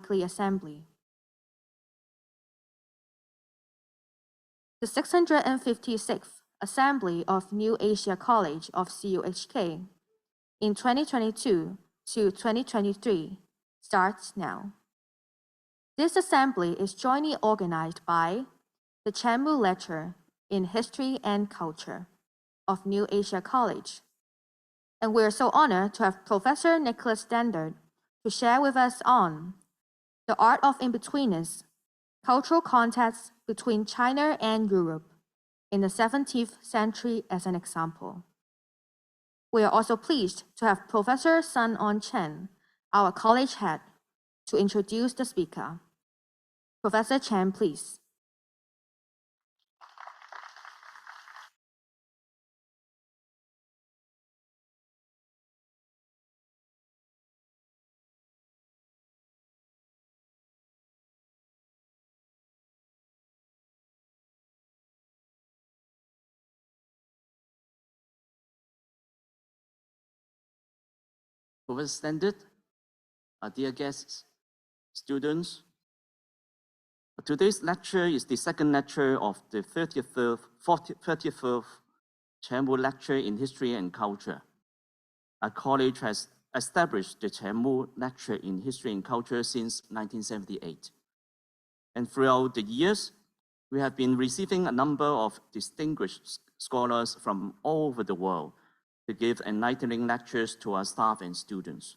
weekly assembly. The 656th Assembly of New Asia College of CUHK in 2022 to 2023 starts now. This assembly is jointly organized by the Chanmu Lecture in History and Culture of New Asia College, and we are so honored to have Professor Nicolas Standaert to share with us on the art of in-betweenness, cultural contacts between China and Europe in the 17th century as an example. We are also pleased to have Professor Sun-On Chen, our college head, to introduce the speaker. Professor Chen, please. Professor Standaert, dear guests, students, today's lecture is the second lecture of the 34th Chanmu Lecture in History and Culture. Our college has established the Chanmu Lecture in History and Culture since 1978. And throughout the years, we have been receiving a number of distinguished scholars from all over the world to give enlightening lectures to our staff and students.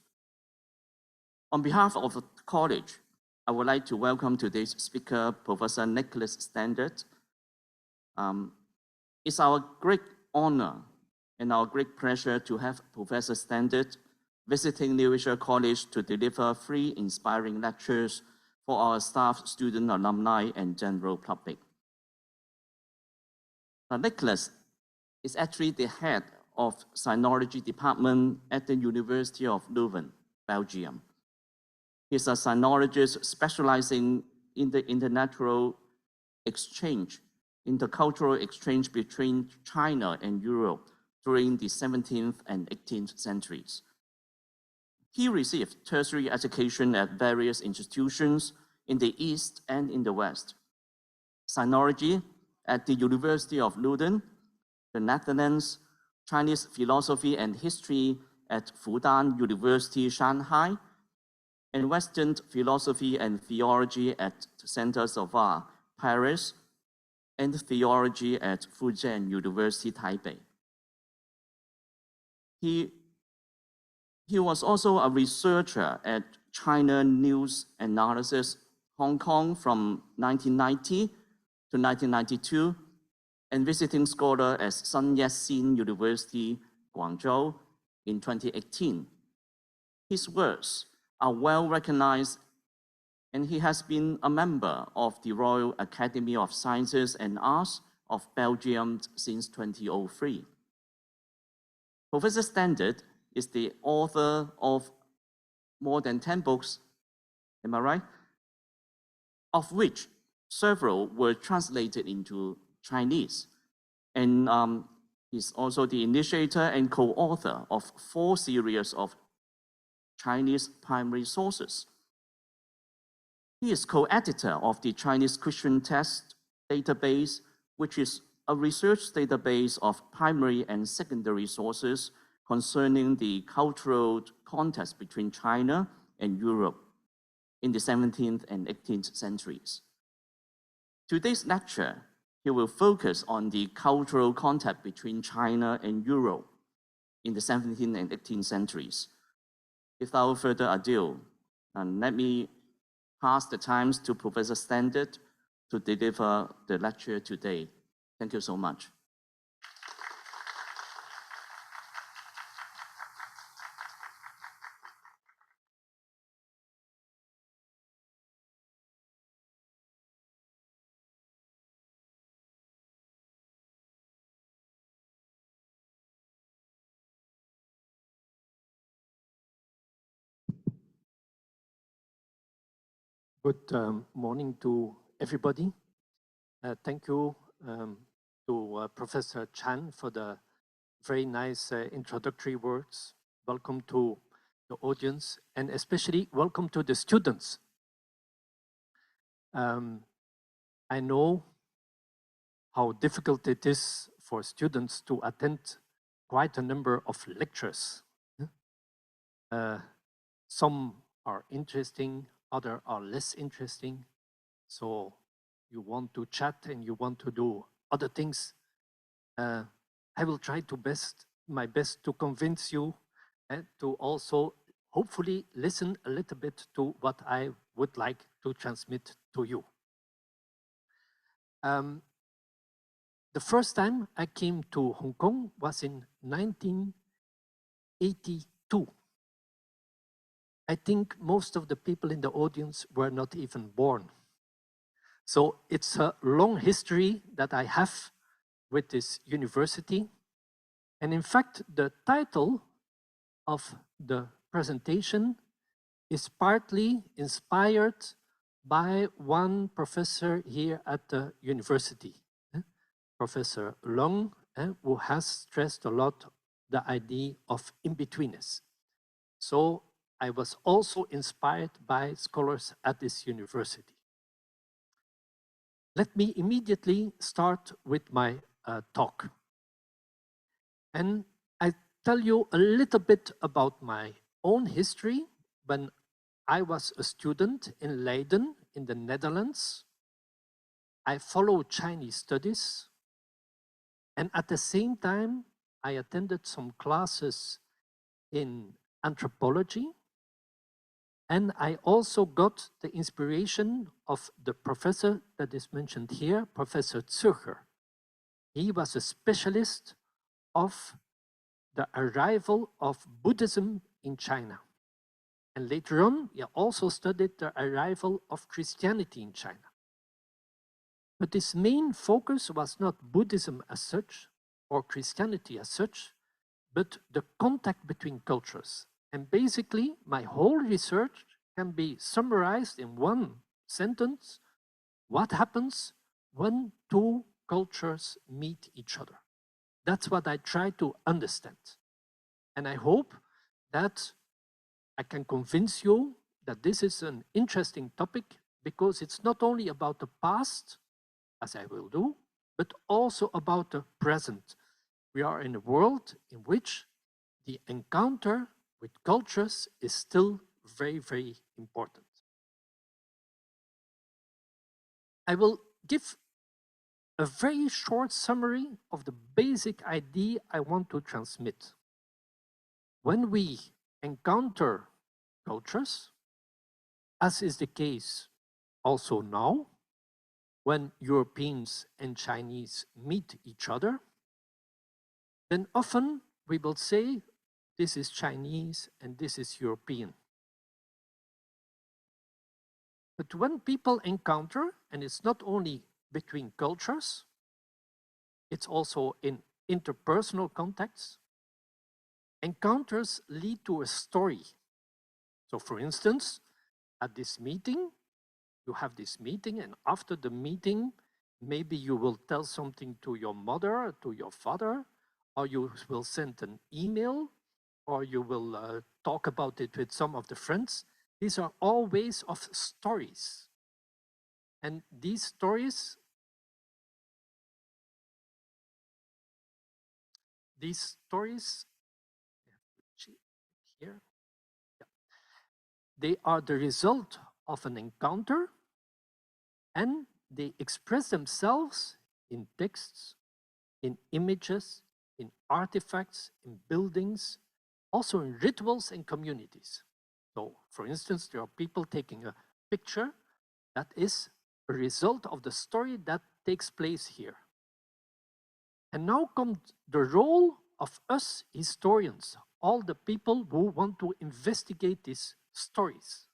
On behalf of the college, I would like to welcome today's speaker, Professor Nicolas Standaert. It's our great honor and our great pleasure to have Professor Standaert visiting New Asia College to deliver 3 inspiring lectures for our staff, student, alumni, and general public. Now, Nicolas is actually the head of Sinology Department at the University of Leuven, Belgium. He's a sinologist specializing in the international exchange, intercultural exchange between China and Europe during the 17th and 18th centuries. He received tertiary education at various institutions in the East and in the West. Sinology at the University of Leuven, the Netherlands, Chinese philosophy and history at Fudan University, Shanghai, and Western philosophy and theology at Saint-Sauveur, Paris, and theology at Fujian University, Taipei. He was also a researcher at China News Analysis, Hong Kong from 1990 to 1992, and visiting scholar at Sun Yat-sen University, Guangzhou in 2018. His works are well recognized, and he has been a member of the Royal Academy of Sciences and Arts of Belgium since 2003. Professor Standaert is the author of more than 10 books, am I right? Of which several were translated into Chinese. And he's also the initiator and co-author of 4 series of Chinese primary sources. He is co-editor of the Chinese Christian Text database, which is a research database of primary and secondary sources concerning the cultural context between China and Europe in the 17th and 18th centuries. Today's lecture, he will focus on the cultural contact between China and Europe in the 17th and 18th centuries. Without further ado, let me pass the time to Professor Standaert to deliver the lecture today. Thank you so much. Good morning to everybody. Thank you to Professor Chan for the very nice introductory words. Welcome to the audience, and especially welcome to the students I know how difficult it is for students to attend quite a number of lectures. Some are interesting, others are less interesting. So you want to chat and you want to do other things. I will try my best to convince you and to also hopefully listen a little bit to what I would like to transmit to you. The first time I came to Hong Kong was in 1982. I think most of the people in the audience were not even born. So it's a long history that I have with this university. And in fact, the title of the presentation is partly inspired by one professor here at the university, Professor Long, who has stressed a lot the idea of in-betweenness. So I was also inspired by scholars at this university. Let me immediately start with my talk. And I tell you a little bit about my own history when I was a student in Leiden in the Netherlands. I followed Chinese studies. And at the same time, I attended some classes in anthropology. And I also got the inspiration of the professor that is mentioned here, Professor Zürcher. He was a specialist of the arrival of Buddhism in China. And later on, he also studied the arrival of Christianity in China. But his main focus was not Buddhism as such, or Christianity as such, but the contact between cultures. And basically, my whole research can be summarized in one sentence: what happens when two cultures meet each other? That's what I try to understand. And I hope that I can convince you that this is an interesting topic, because it's not only about the past, as I will do, but also about the present. We are in a world in which the encounter with cultures is still very, very important. I will give a very short summary of the basic idea I want to transmit. When we encounter cultures, as is the case also now, when Europeans and Chinese meet each other, then often we will say, this is Chinese and this is European. But when people encounter, and it's not only between cultures, it's also in interpersonal contexts, encounters lead to a story. So for instance, at this meeting, you have this meeting, and after the meeting, maybe you will tell something to your mother, to your father, or you will send an email, or you will talk about it with some of the friends. These are all ways of stories. And these stories here, they are the result of an encounter, and they express themselves in texts, in images, in artifacts, in buildings, also in rituals and communities. So, for instance, there are people taking a picture that is a result of the story that takes place here. And now comes the role of us historians, all the people who want to investigate these stories.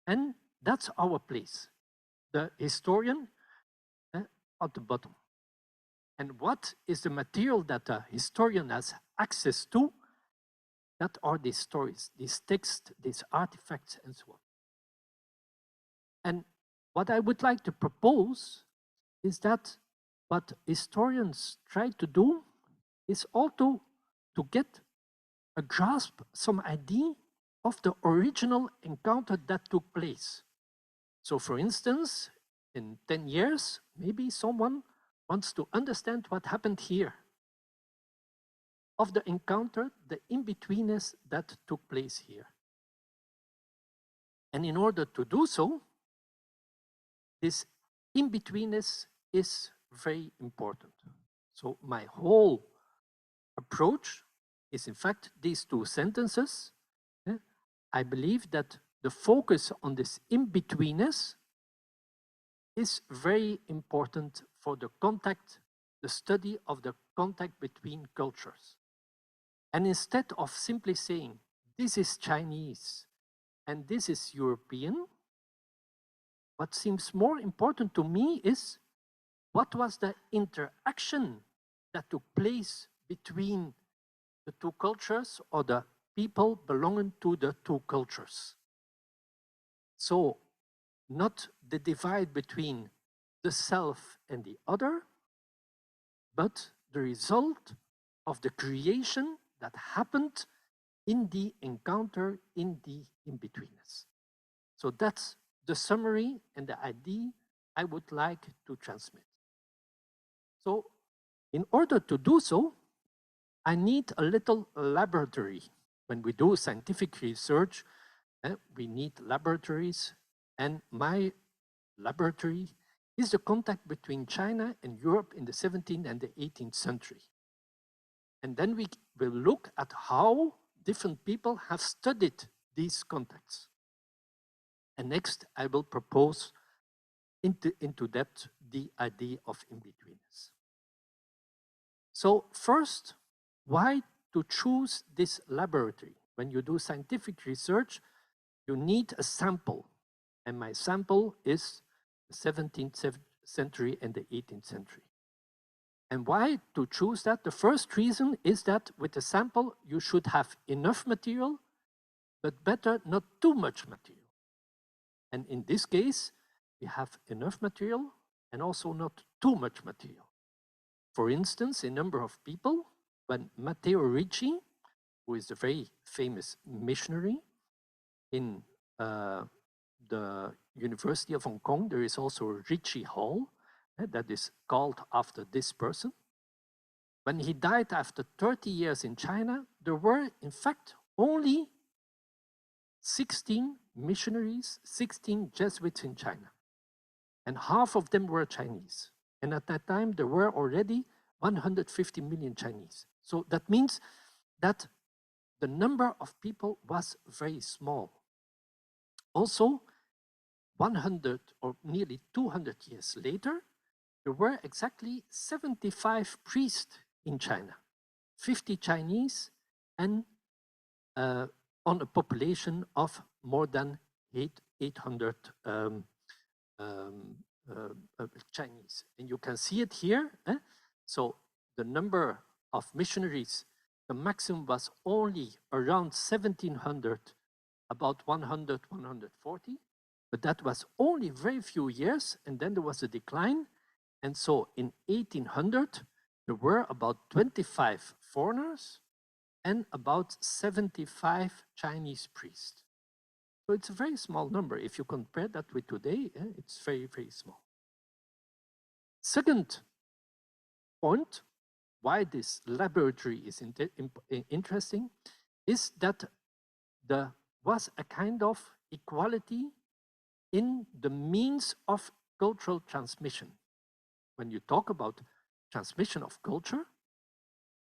And that's our place, the historian at the bottom. And what is the material that a historian has access to? That are these stories, these texts, these artifacts, and so on. And what I would like to propose is that what historians try to do is also to get a grasp, some idea of the original encounter that took place. So for instance, in 10 years, maybe someone wants to understand what happened here of the encounter, the in-betweenness that took place here. And in order to do so, this in-betweenness is very important. So my whole approach is in fact these two sentences. I believe that the focus on this in-betweenness is very important for the contact, the study of the contact between cultures. And instead of simply saying, this is Chinese and this is European, what seems more important to me is what was the interaction that took place between the two cultures or the people belonging to the two cultures. So not the divide between the self and the other, but the result of the creation that happened in the encounter, in the in-betweenness. So that's the summary and the idea I would like to transmit. So in order to do so, I need a little laboratory. When we do scientific research, we need laboratories, and my laboratory is the contact between China and Europe in the 17th and the 18th century. And then we will look at how different people have studied these contacts. And next, I will propose into depth the idea of in-betweenness. So first, why to choose this laboratory? When you do scientific research, you need a sample. And my sample is the 17th century and the 18th century. And why to choose that? The first reason is that with a sample, you should have enough material, but better not too much material. And in this case, we have enough material and also not too much material. For instance, a number of people, when Matteo Ricci, who is a very famous missionary in the University of Hong Kong, there is also a Ricci Hall that is called after this person. When he died after 30 years in China, there were in fact only 16 missionaries, 16 Jesuits in China. And half of them were Chinese. And at that time, there were already 150 million Chinese. So that means that the number of people was very small. Also, 100 or nearly 200 years later, there were exactly 75 priests in China, 50 Chinese, and on a population of more than 800 Chinese. And you can see it here. So the number of missionaries, the maximum was only around 1700, about 100, 140. But that was only very few years, and then there was a decline. And so in 1800, there were about 25 foreigners and about 75 Chinese priests. So it's a very small number. If you compare that with today, it's very, very small. Second point, why this laboratory is interesting, is that there was a kind of equality in the means of cultural transmission. When you talk about transmission of culture,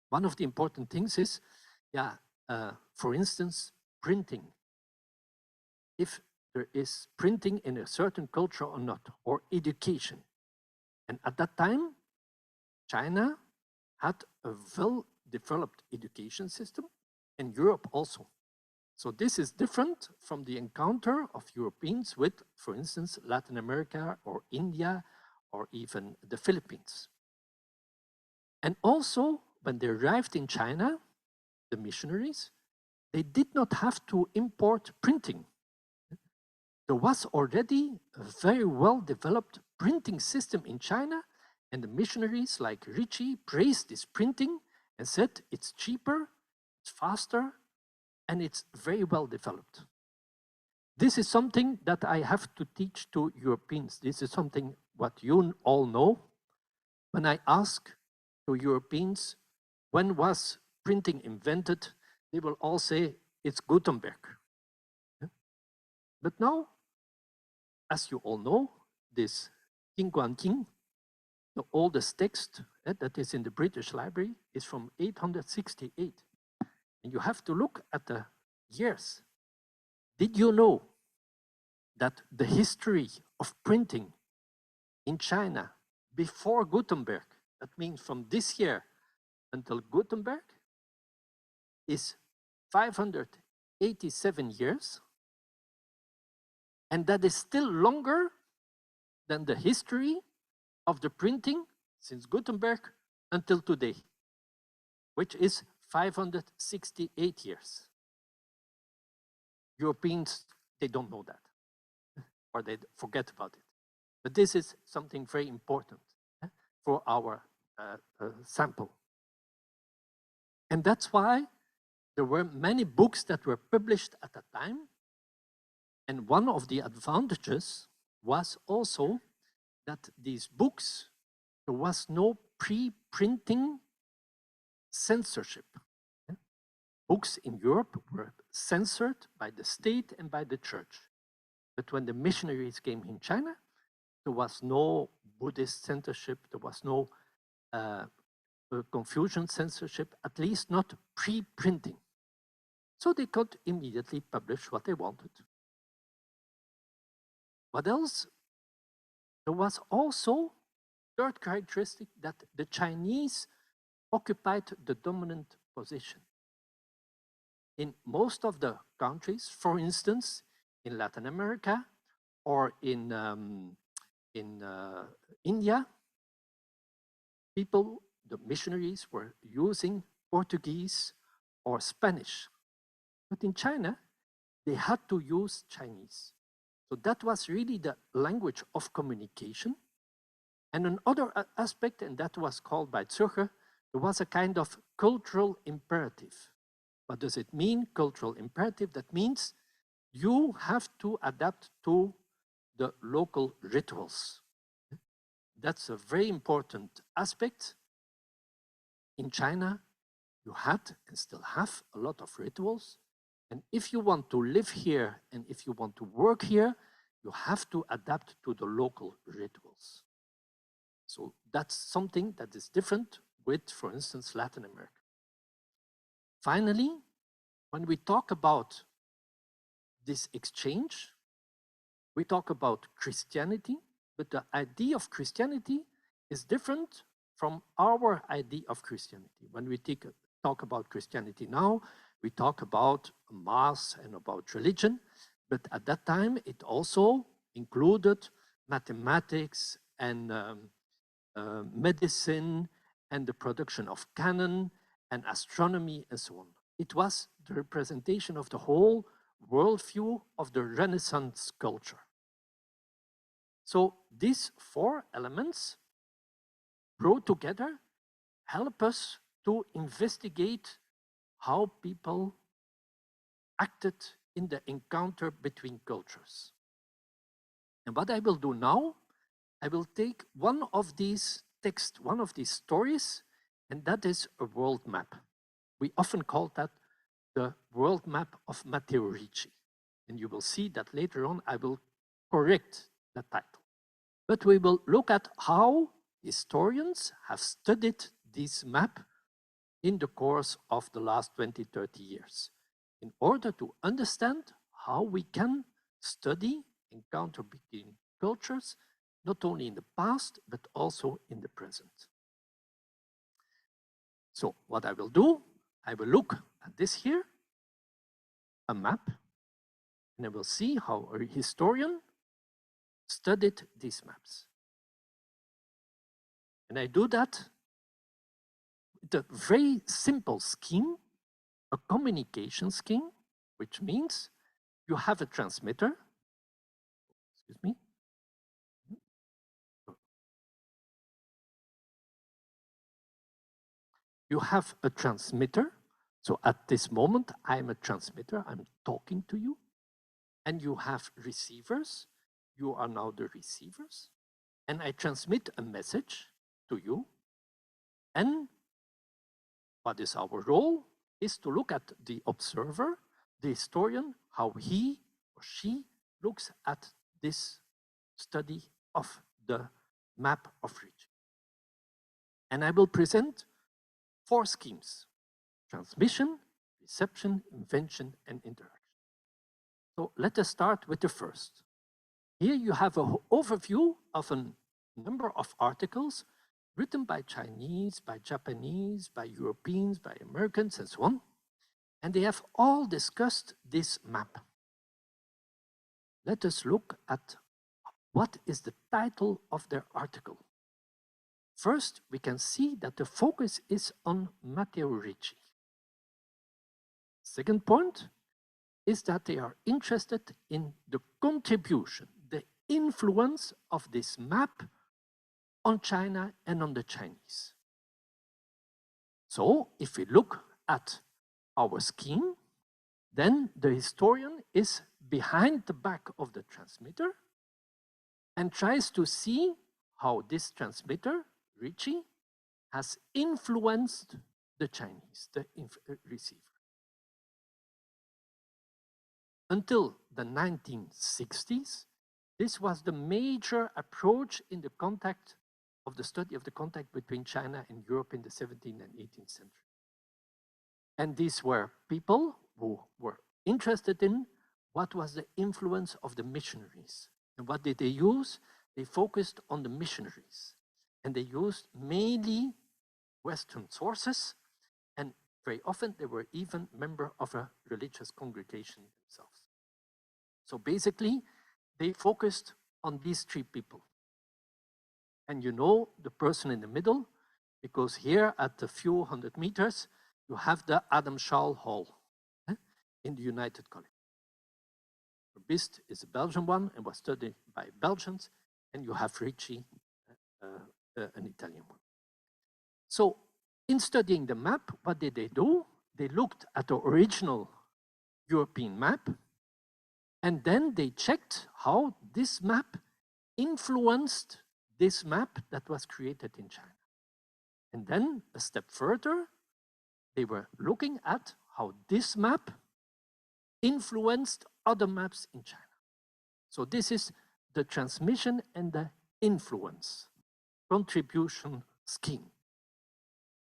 one of the important things is, for instance, printing. If there is printing in a certain culture or not, or education. And at that time, China had a well-developed education system, and Europe also. So this is different from the encounter of Europeans with, for instance, Latin America or India or even the Philippines. And also, when they arrived in China, the missionaries, they did not have to import printing. There was already a very well-developed printing system in China, and the missionaries like Ricci praised this printing and said it's cheaper, it's faster, and it's very well developed. This is something that I have to teach to Europeans. This is something what you all know. When I ask to Europeans, when was printing invented, they will all say it's Gutenberg. But now, as you all know, this Jingguanjing, the oldest text that is in the British Library, is from 868. And you have to look at the years. Did you know that the history of printing in China before Gutenberg, that means from this year until Gutenberg, is 587 years? And that is still longer than the history of the printing since Gutenberg until today, which is 568 years. Europeans, they don't know that, or they forget about it. But this is something very important for our sample. And that's why there were many books that were published at that time. And one of the advantages was also that these books, there was no pre-printing censorship. Books in Europe were censored by the state and by the church. But when the missionaries came in China, there was no Buddhist censorship, there was no Confucian censorship, at least not pre-printing. So they could immediately publish what they wanted. What else? There was also third characteristic that the Chinese occupied the dominant position. In most of the countries, for instance, in Latin America or in India, people, the missionaries, were using Portuguese or Spanish. But in China, they had to use Chinese. So that was really the language of communication. And another aspect, and that was called by Zürcher, there was a kind of cultural imperative. What does it mean, cultural imperative? That means you have to adapt to the local rituals. That's a very important aspect. In China, you had and still have a lot of rituals. And if you want to live here and if you want to work here, you have to adapt to the local rituals. So that's something that is different with, for instance, Latin America. Finally, when we talk about this exchange, we talk about Christianity, but the idea of Christianity is different from our idea of Christianity. When we talk about Christianity now, we talk about Mass and about religion, but at that time it also included mathematics and medicine and the production of canon and astronomy and so on. It was the representation of the whole worldview of the Renaissance culture. So these four elements brought together help us to investigate how people acted in the encounter between cultures. And what I will do now, I will take one of these texts, one of these stories, and that is a world map. We often call that the world map of Matteo Ricci. And you will see that later on I will correct the title. But we will look at how historians have studied this map in the course of the last 20, 30 years in order to understand how we can study encounter between cultures, not only in the past, but also in the present. So what I will do, I will look at this here, a map, and I will see how a historian studied these maps. And I do that with a very simple scheme, a communication scheme, which means you have a transmitter. Excuse me. You have a transmitter. So at this moment, I'm a transmitter. I'm talking to you. and you have receivers. You are now the receivers. And I transmit a message to you. And what is our role is to look at the observer, the historian, how he or she looks at this study of the map of region. And I will present 4 schemes: transmission, reception, invention, and interaction. So let us start with the first. Here you have an overview of a number of articles written by Chinese, by Japanese, by Europeans, by Americans, and so on. And they have all discussed this map. Let us look at what is the title of their article. First, we can see that the focus is on Matteo Ricci. Second point is that they are interested in the contribution, the influence of this map on China and on the Chinese. So if we look at our scheme, then the historian is behind the back of the transmitter and tries to see how this transmitter, Ricci, has influenced the Chinese, the receiver. Until the 1960s, this was the major approach in the contact of the study of the contact between China and Europe in the 17th and 18th century. And these were people who were interested in what was the influence of the missionaries. And what did they use? They focused on the missionaries. And they used mainly Western sources, and very often they were even members of a religious congregation themselves. So basically, they focused on these 3 people. And you know the person in the middle, because here at a few hundred meters, you have the Adam Schall Hall in the United College. Bist is a Belgian one and was studied by Belgians, and you have Ricci, an Italian one. So in studying the map, what did they do? They looked at the original European map, and then they checked how this map influenced this map that was created in China. And then a step further, they were looking at how this map influenced other maps in China. So this is the transmission and the influence contribution scheme.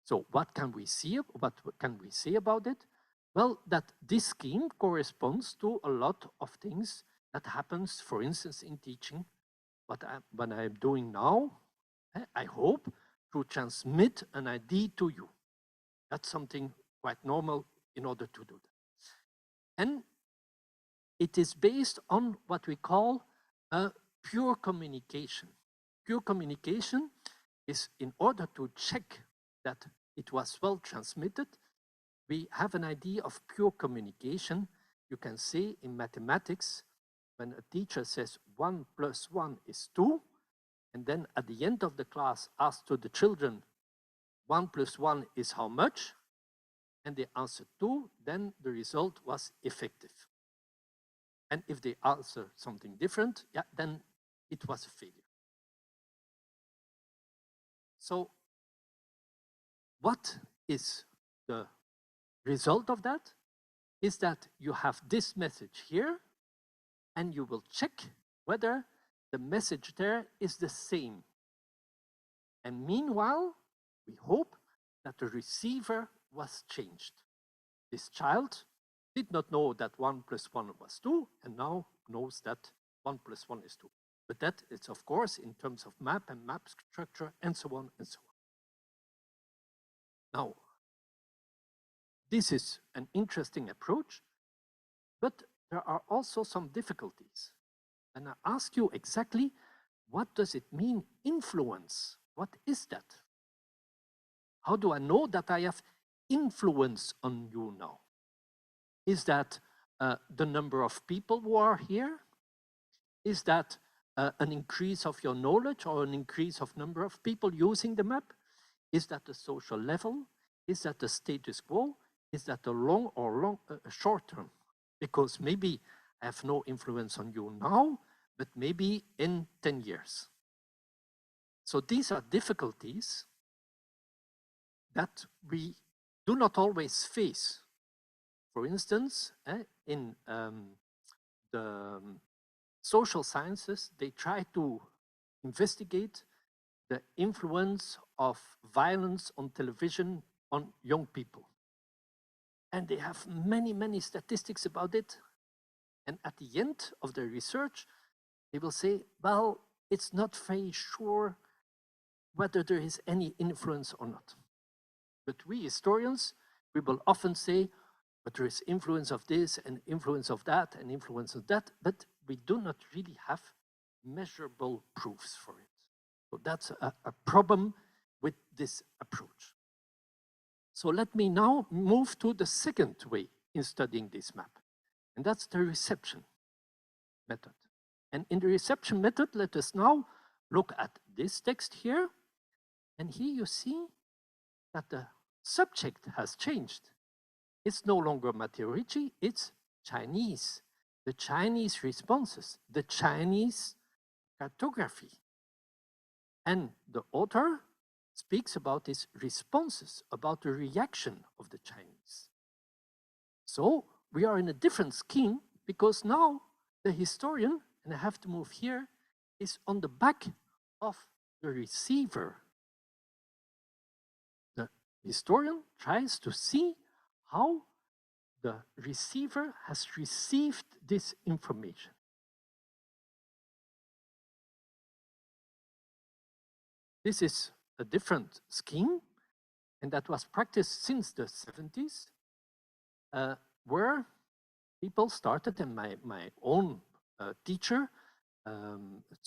So what can we see? What can we say about it? Well, that this scheme corresponds to a lot of things that happens, for instance, in teaching. What I'm doing now, I hope, to transmit an idea to you. That's something quite normal in order to do that. And it is based on what we call a pure communication. Pure communication is in order to check that it was well transmitted. We have an idea of pure communication. You can say in mathematics, when a teacher says 1 + 1 is 2, and then at the end of the class asks to the children, 1 + 1 is how much? And they answer 2, then the result was effective. And if they answer something different, yeah, then it was a failure. So what is the result of that? Is that you have this message here, and you will check whether the message there is the same. And meanwhile, we hope that the receiver was changed. This child did not know that 1 + 1 was 2, and now knows that 1 + 1 is 2. But that is, of course, in terms of map and map structure, and so on and so on. Now, this is an interesting approach, but there are also some difficulties. And I ask you exactly, what does it mean, influence? What is that? How do I know that I have influence on you now? Is that the number of people who are here? Is that an increase of your knowledge or an increase of number of people using the map? Is that the social level? Is that the status quo? Is that a long or short term? Because maybe have no influence on you now, but maybe in 10 years. So these are difficulties that we do not always face. For instance, in the social sciences, they try to investigate the influence of violence on television on young people. And they have many, many statistics about it. And at the end of the research, they will say, well, it's not very sure whether there is any influence or not. But we historians, we will often say, but there is influence of this and influence of that and influence of that, but we do not really have measurable proofs for it. So that's a problem with this approach. So let me now move to the second way in studying this map, and that's the reception method. And in the reception method, let us now look at this text here. And here you see that the subject has changed. It's no longer Matthieu-Ricci, it's Chinese. The Chinese responses, the Chinese cartography. And the author speaks about his responses, about the reaction of the Chinese. So we are in a different scheme because now the historian, and I have to move here, is on the back of the receiver. The historian tries to see how the receiver has received this information. This is a different scheme, and that was practiced since the 70s, where people started, and my own teacher,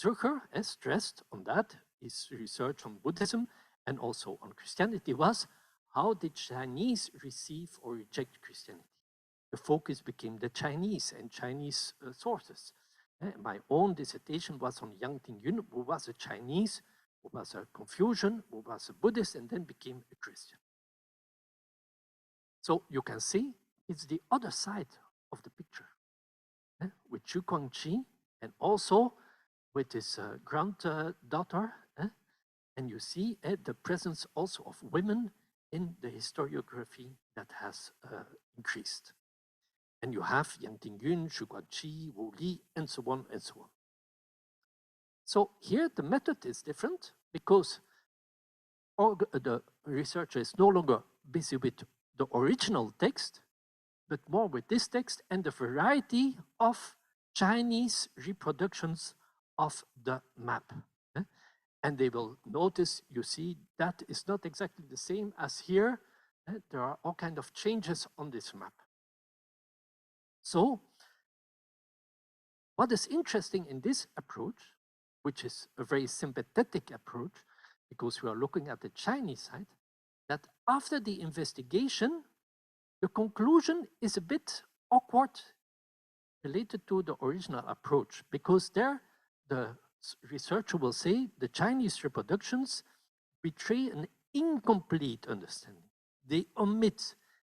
Zürcher, stressed on that. His research on Buddhism and also on Christianity was, how did Chinese receive or reject Christianity? The focus became the Chinese and Chinese sources. My own dissertation was on Yang Tingyun, who was a Chinese, who was a Confucian, who was a Buddhist, and then became a Christian. So you can see it's the other side of the picture, with Xu Guangqi and also with his granddaughter. And you see the presence also of women in the historiography that has increased. And you have Yang Tingyun, Xu Guangqi, Wu Li, and so on and so on. So here the method is different because the researcher is no longer busy with the original text, but more with this text and the variety of Chinese reproductions of the map. And they will notice, you see, that is not exactly the same as here. There are all kinds of changes on this map. So what is interesting in this approach, which is a very sympathetic approach, because we are looking at the Chinese side, that after the investigation, the conclusion is a bit awkward related to the original approach, because there the researcher will say the Chinese reproductions betray an incomplete understanding. They omit,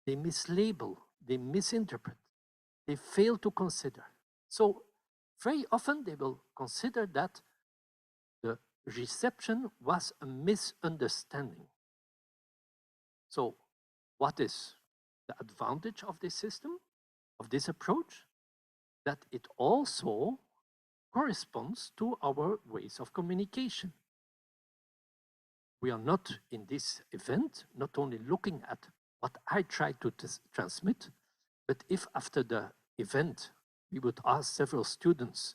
they mislabel, they misinterpret, they fail to consider. So very often they will consider that the reception was a misunderstanding. So what is the advantage of this system, of this approach? That it also corresponds to our ways of communication. We are not in this event, not only looking at what I try to transmit, but if after the event we would ask several students,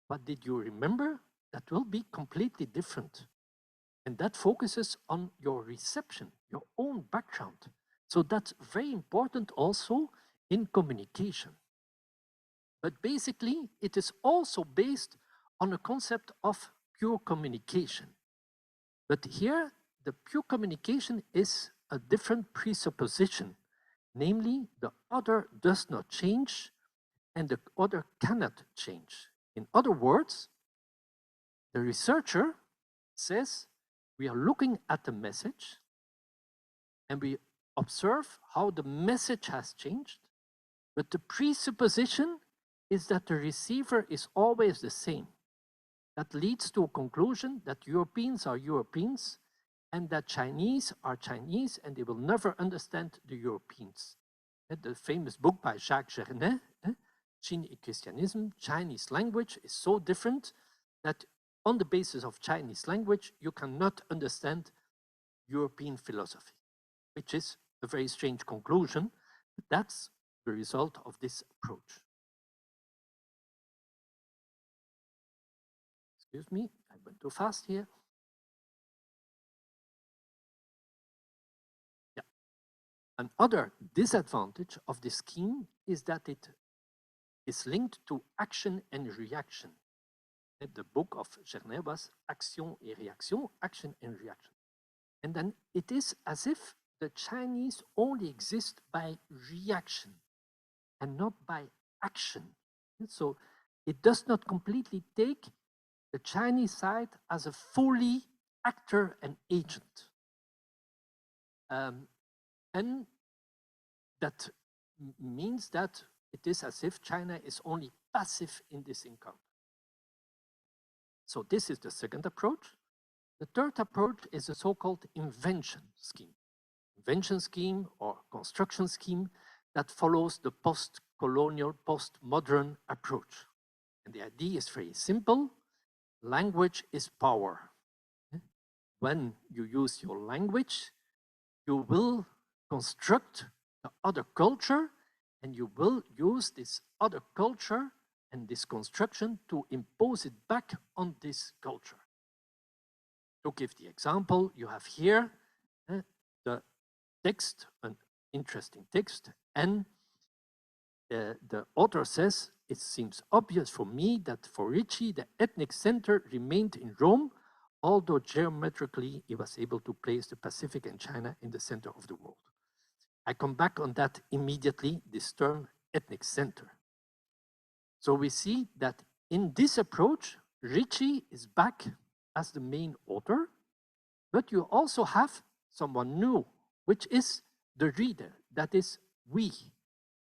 what did you remember? That will be completely different. And that focuses on your reception, your own background. So that's very important also in communication. But basically, it is also based on a concept of pure communication. But here, the pure communication is a different presupposition. Namely, the other does not change and the other cannot change. In other words, the researcher says, we are looking at the message and we observe how the message has changed, but the presupposition is that the receiver is always the same. That leads to a conclusion that Europeans are Europeans and that Chinese are Chinese and they will never understand the Europeans. The famous book by Jacques Gernet, Chine et Christianisme, Chinese language is so different that on the basis of Chinese language, you cannot understand European philosophy, which is a very strange conclusion. But that's the result of this approach. Excuse me, I went too fast here. Yeah. Another disadvantage of this scheme is that it is linked to action and reaction. The book of Gernet was Action et Réaction, action and reaction. And then it is as if the Chinese only exist by reaction and not by action. And so it does not completely take the Chinese side as a fully actor and agent. And that means that it is as if China is only passive in this encounter. So this is the second approach. The third approach is a so-called invention scheme. Invention scheme or construction scheme that follows the post-colonial, post-modern approach. And the idea is very simple. Language is power. When you use your language, you will construct the other culture and you will use this other culture and this construction to impose it back on this culture. To give the example, you have here the text, an interesting text, and the author says, it seems obvious for me that for Ricci, the ethnic center remained in Rome, although geometrically he was able to place the Pacific and China in the center of the world. I come back on that immediately, this term ethnic center. So we see that in this approach, Ricci is back as the main author, but you also have someone new, which is the reader, that is we.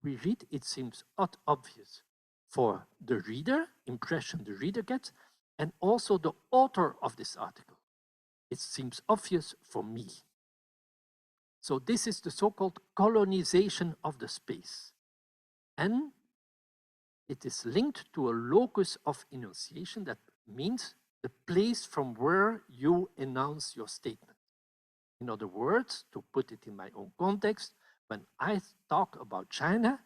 We read, it seems obvious for the reader, impression the reader gets, and also the author of this article. It seems obvious for me. So this is the so-called colonization of the space. And it is linked to a locus of enunciation, that means the place from where you enunciate your statement. In other words, to put it in my own context, when I talk about China,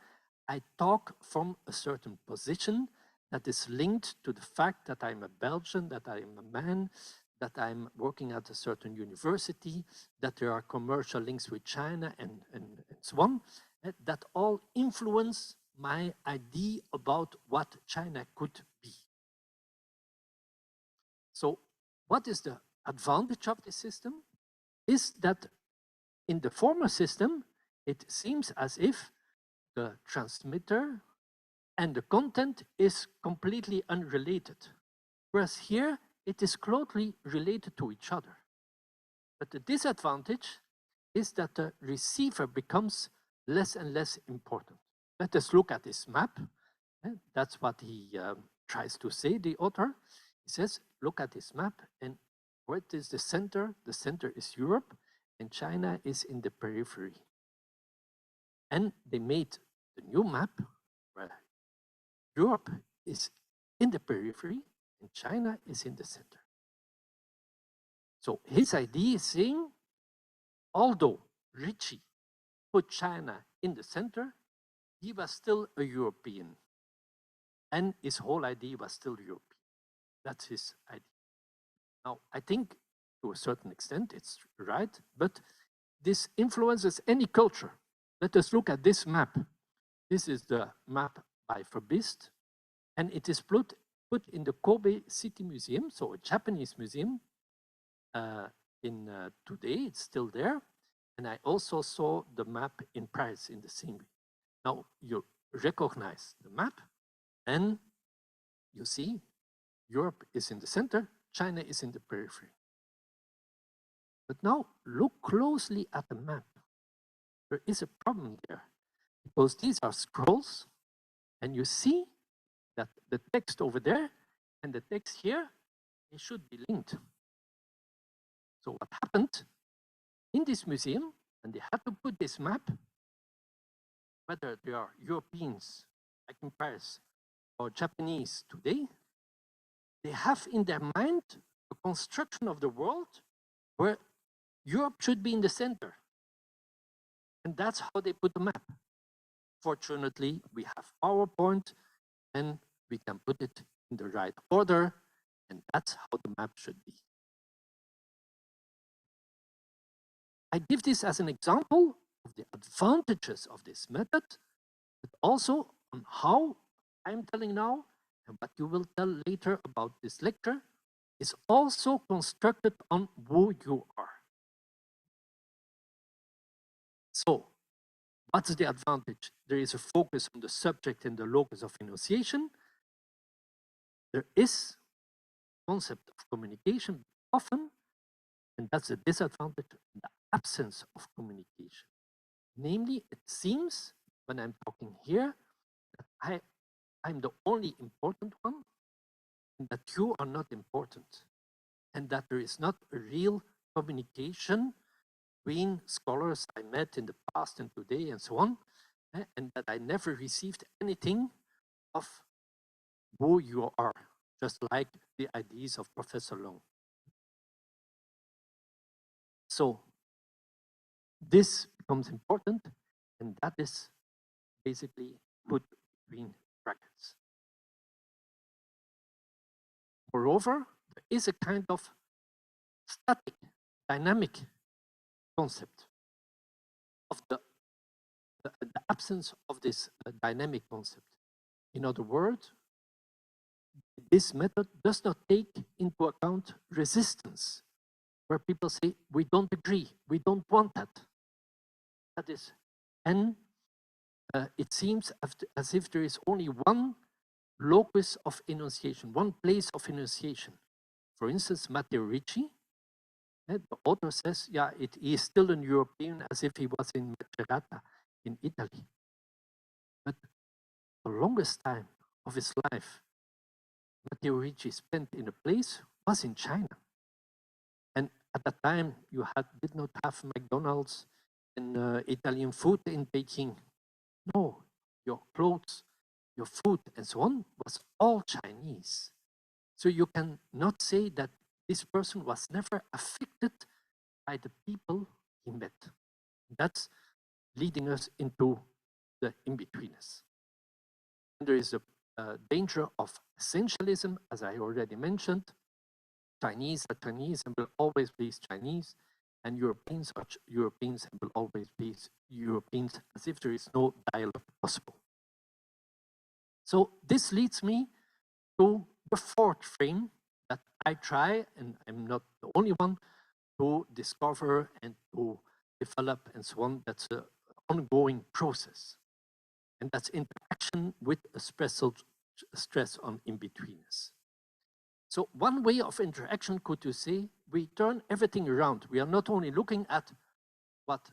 I talk from a certain position that is linked to the fact that I'm a Belgian, that I'm a man, that I'm working at a certain university, that there are commercial links with China and so on, that all influence my idea about what China could be. So what is the advantage of this system? Is that in the former system, it seems as if the transmitter and the content is completely unrelated. Whereas here, it is closely related to each other. But the disadvantage is that the receiver becomes less and less important. Let us look at this map. That's what he tries to say, the author. He says, look at this map, and what is the center? The center is Europe, and China is in the periphery. And they made the new map where Europe is in the periphery and China is in the center. So his idea is saying, although Ricci put China in the center, he was still a European. And his whole idea was still European. That's his idea. Now, I think to a certain extent it's right, but this influences any culture. Let us look at this map. This is the map by Verbist, and it is put in the Kobe City Museum, so a Japanese museum. Today, it's still there. And I also saw the map in Paris in the same way. Now, you recognize the map, and you see Europe is in the center, China is in the periphery. But now, look closely at the map. There is a problem there, because these are scrolls, and you see that the text over there and the text here, they should be linked. So what happened in this museum, and they had to put this map, whether they are Europeans, like in Paris, or Japanese today, they have in their mind a construction of the world where Europe should be in the center. And that's how they put the map. Fortunately, we have PowerPoint, and we can put it in the right order, and that's how the map should be. I give this as an example of the advantages of this method, but also on how I'm telling now, and what you will tell later about this lecture, is also constructed on who you are. So, what's the advantage? There is a focus on the subject and the locus of enunciation. There is concept of communication often, and that's a disadvantage, the absence of communication. Namely, it seems when I'm talking here that I'm the only important one, and that you are not important, and that there is not a real communication between scholars I met in the past and today and so on, and that I never received anything of who you are, just like the ideas of Professor Long. So this becomes important, and that is basically put between brackets. Moreover, there is a kind of static, dynamic concept of the absence of this dynamic concept. In other words, this method does not take into account resistance, where people say, we don't agree, we don't want that. That is, and it seems as if there is only one locus of enunciation, one place of enunciation. For instance, Matteo Ricci, the author says, yeah, he is still a European as if he was in Macerata in Italy. But the longest time of his life, Matteo Ricci spent in a place was in China. And at that time, you did not have McDonald's and Italian food in Beijing. No, your clothes, your food, and so on was all Chinese. So you cannot say that this person was never affected by the people he met. That's leading us into the in-betweenness. There is a danger of essentialism, as I already mentioned. Chinese are Chinese and will always be Chinese, and Europeans are Europeans and will always be Europeans, as if there is no dialogue possible. So this leads me to the fourth frame that I try, and I'm not the only one, to discover and to develop and so on. That's an ongoing process. And that's interaction with a special stress on in-betweenness. So one way of interaction, could you say, we turn everything around. We are not only looking at what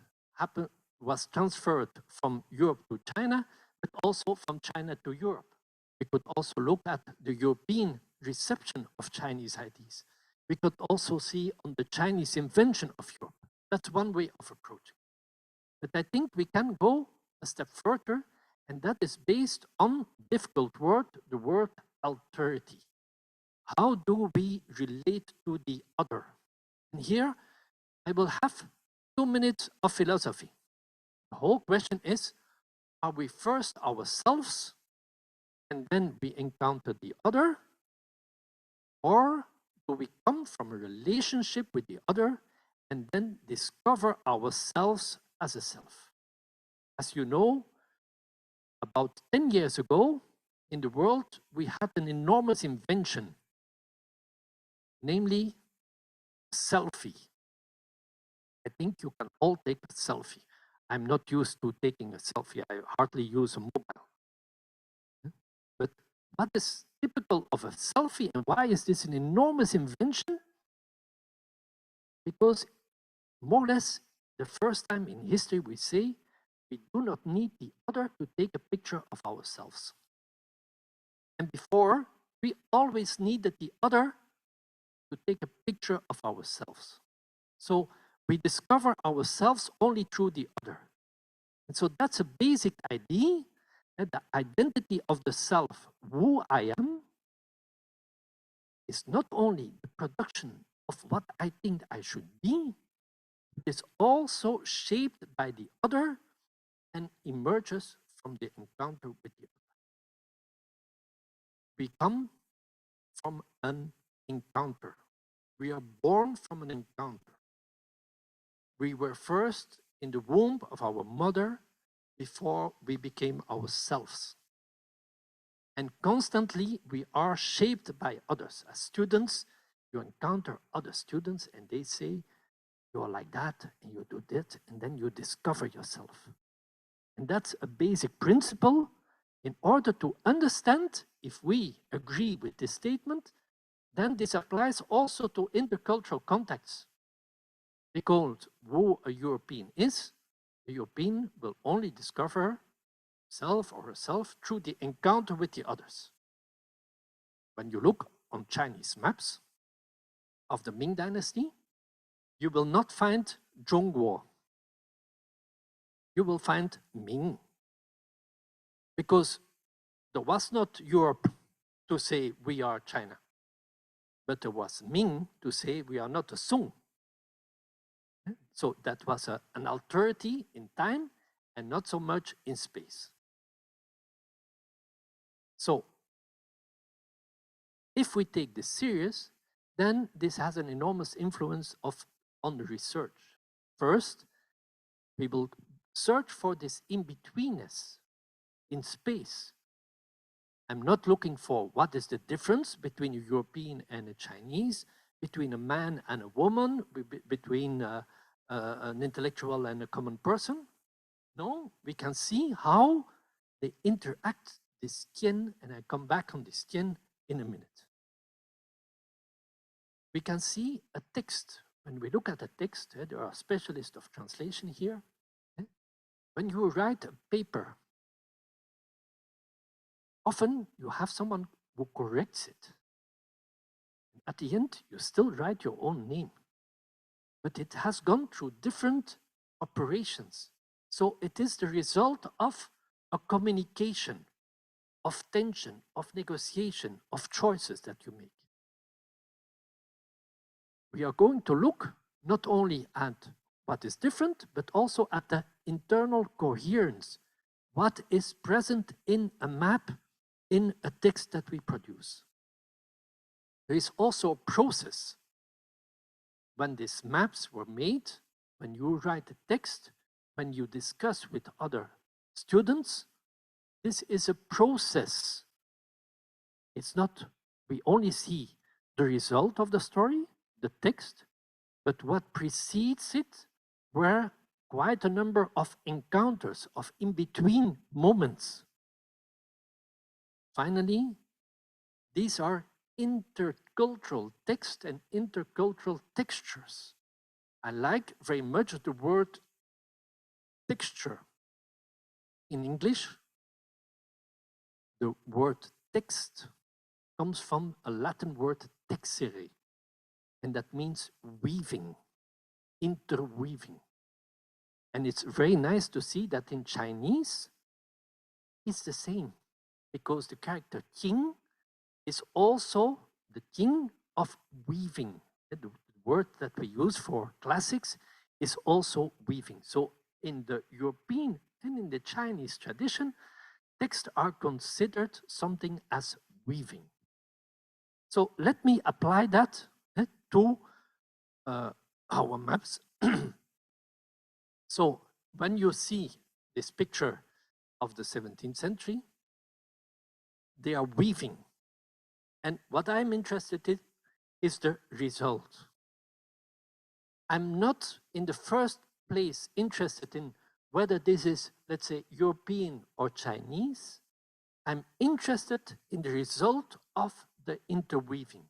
was transferred from Europe to China, but also from China to Europe. We could also look at the European reception of Chinese ideas. We could also see on the Chinese invention of Europe. That's one way of approaching. But I think we can go a step further, and that is based on difficult word, the word alterity. How do we relate to the other? And here I will have 2 minutes of philosophy. The whole question is, are we first ourselves and then we encounter the other? Or do we come from a relationship with the other and then discover ourselves as a self? As you know, about 10 years ago in the world, we had an enormous invention, namely selfie. I think you can all take a selfie. I'm not used to taking a selfie. I hardly use a mobile. But what is typical of a selfie and why is this an enormous invention? Because more or less the first time in history we say we do not need the other to take a picture of ourselves. And before, we always needed the other to take a picture of ourselves. So we discover ourselves only through the other. And so that's a basic idea, that the identity of the self, who I am, is not only the production of what I think I should be, it is also shaped by the other and emerges from the encounter with the other. We come from an encounter. We are born from an encounter. We were first in the womb of our mother before we became ourselves. And constantly we are shaped by others. As students, you encounter other students and they say, you are like that and you do that, and then you discover yourself. And that's a basic principle. In order to understand, if we agree with this statement, then this applies also to intercultural contacts. Because who a European is, a European will only discover himself or herself through the encounter with the others. When you look on Chinese maps of the Ming Dynasty, you will not find Zhongguo. You will find Ming. Because there was not Europe to say we are China, but there was Ming to say we are not a Song. So that was an alterity in time and not so much in space. So if we take this serious, then this has an enormous influence on the research. First, we will search for this in-betweenness in space. I'm not looking for what is the difference between a European and a Chinese, between a man and a woman, between an intellectual and a common person. No, we can see how they interact, this Tien, and I come back on this Tien in a minute. We can see a text. When we look at a text, there are specialists of translation here. When you write a paper, often you have someone who corrects it. At the end, you still write your own name, but it has gone through different operations. So it is the result of a communication, of tension, of negotiation, of choices that you make. We are going to look not only at what is different, but also at the internal coherence. What is present in a map, in a text that we produce. There is also a process. When these maps were made, when you write a text, when you discuss with other students, this is a process. It's not, we only see the result of the story, the text, but what precedes it were quite a number of encounters, of in-between moments. Finally, these are intercultural text and intercultural textures. I like very much the word texture. In English, the word text comes from a Latin word texere, and that means weaving, interweaving. And it's very nice to see that in Chinese, it's the same, because the character qing is also the qing of weaving. The word that we use for classics is also weaving. So in the European and in the Chinese tradition, texts are considered something as weaving. So let me apply that to our maps. So when you see this picture of the 17th century, they are weaving. And what I'm interested in is the result. I'm not in the first place interested in whether this is, let's say, European or Chinese. I'm interested in the result of the interweaving,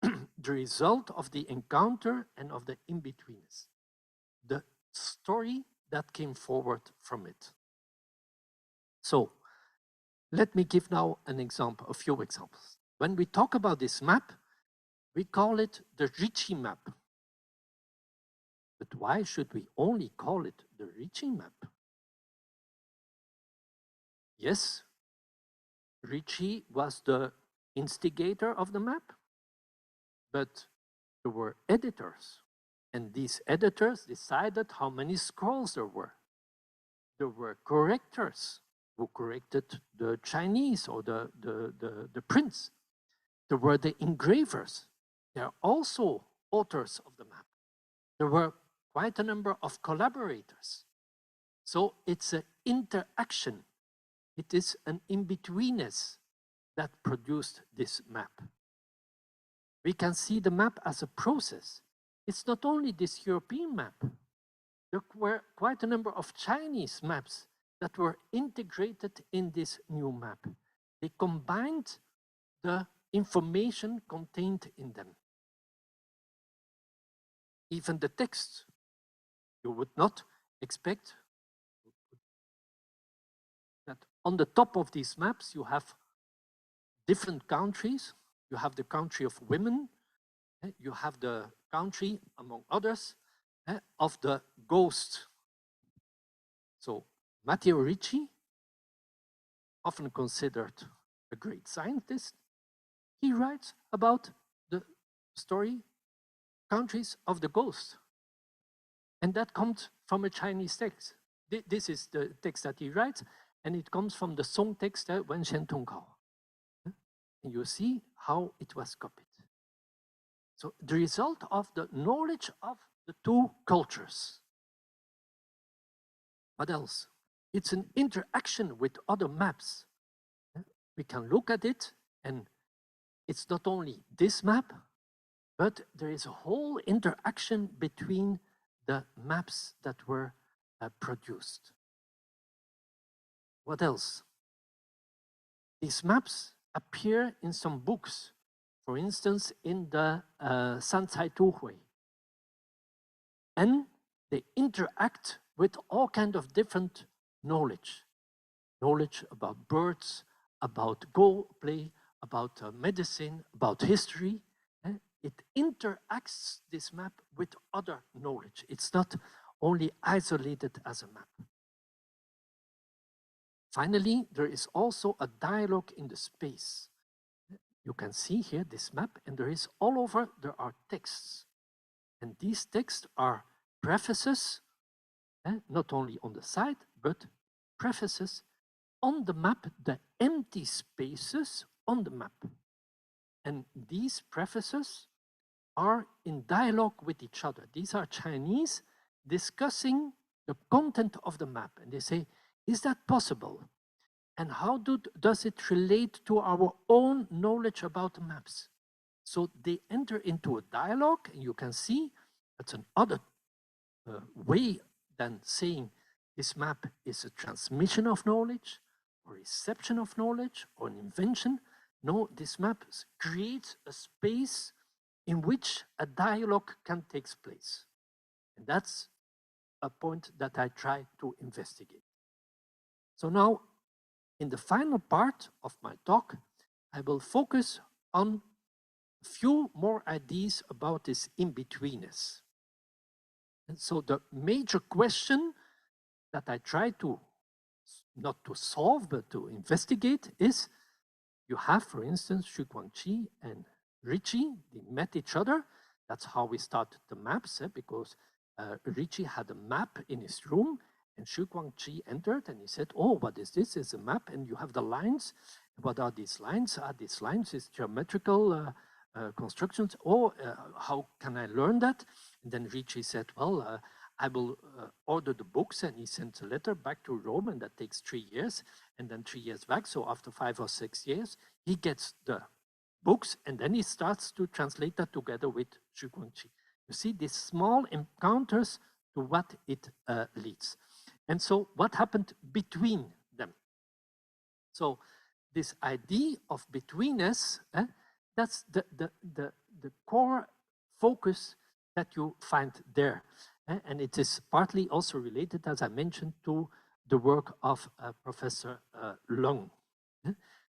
the result of the encounter and of the in-betweenness, the story that came forward from it. So Let me give now an example, a few examples. When we talk about this map, we call it the Ricci map. But why should we only call it the Ricci map? Yes, Ricci was the instigator of the map, but there were editors, and these editors decided how many scrolls there were. There were correctors who corrected the Chinese or the prints. There were the engravers. They are also authors of the map. There were quite a number of collaborators. So it's an interaction. It is an in-betweenness that produced this map. We can see the map as a process. It's not only this European map. There were quite a number of Chinese maps that were integrated in this new map. They combined the information contained in them. Even the text, you would not expect that on the top of these maps you have different countries. You have the country of women, you have the country, among others, of the ghost. So Matteo Ricci, often considered a great scientist, he writes about the story countries of the ghost. And that comes from a Chinese text. This is the text that he writes, and it comes from the song text, Wen Xian Tong Kao. And you see how it was copied. So the result of the knowledge of the two cultures. What else? It's an interaction with other maps. We can look at it, and it's not only this map, but there is a whole interaction between the maps that were produced. What else? These maps appear in some books, for instance, in the Sancai Tuhui. And they interact with all kinds of different knowledge. Knowledge about birds, about Go play, about medicine, about history. It interacts, this map, with other knowledge. It's not only isolated as a map. Finally, there is also a dialogue in the space. You can see here this map, and there is all over, there are texts. And these texts are prefaces, not only on the side, but prefaces on the map, the empty spaces on the map. And these prefaces are in dialogue with each other. These are Chinese discussing the content of the map. And they say, is that possible? And how does it relate to our own knowledge about the maps? So they enter into a dialogue, and you can see that's another way than saying this map is a transmission of knowledge, or reception of knowledge, or an invention. No, this map creates a space in which a dialogue can take place. And that's a point that I try to investigate. So now, in the final part of my talk, I will focus on a few more ideas about this in-betweenness. And so the major question that I try to, not to solve, but to investigate is, you have, for instance, Xu Guangqi and Ricci, they met each other. That's how we started the maps, because Ricci had a map in his room, and Xu Guangqi entered and he said, oh, what is this? It's a map, and you have the lines. What are these lines? These lines is geometrical constructions. Oh, how can I learn that? And then Ricci said, well, I will order the books, and he sent a letter back to Rome, and that takes 3 years, and then 3 years back. So after 5 or 6 years, he gets the books, and then he starts to translate that together with Xu Guangqi. You see these small encounters to what it leads. And so what happened between them? So this idea of betweenness, that's the core focus that you find there. And it is partly also related, as I mentioned, to the work of Professor Leung.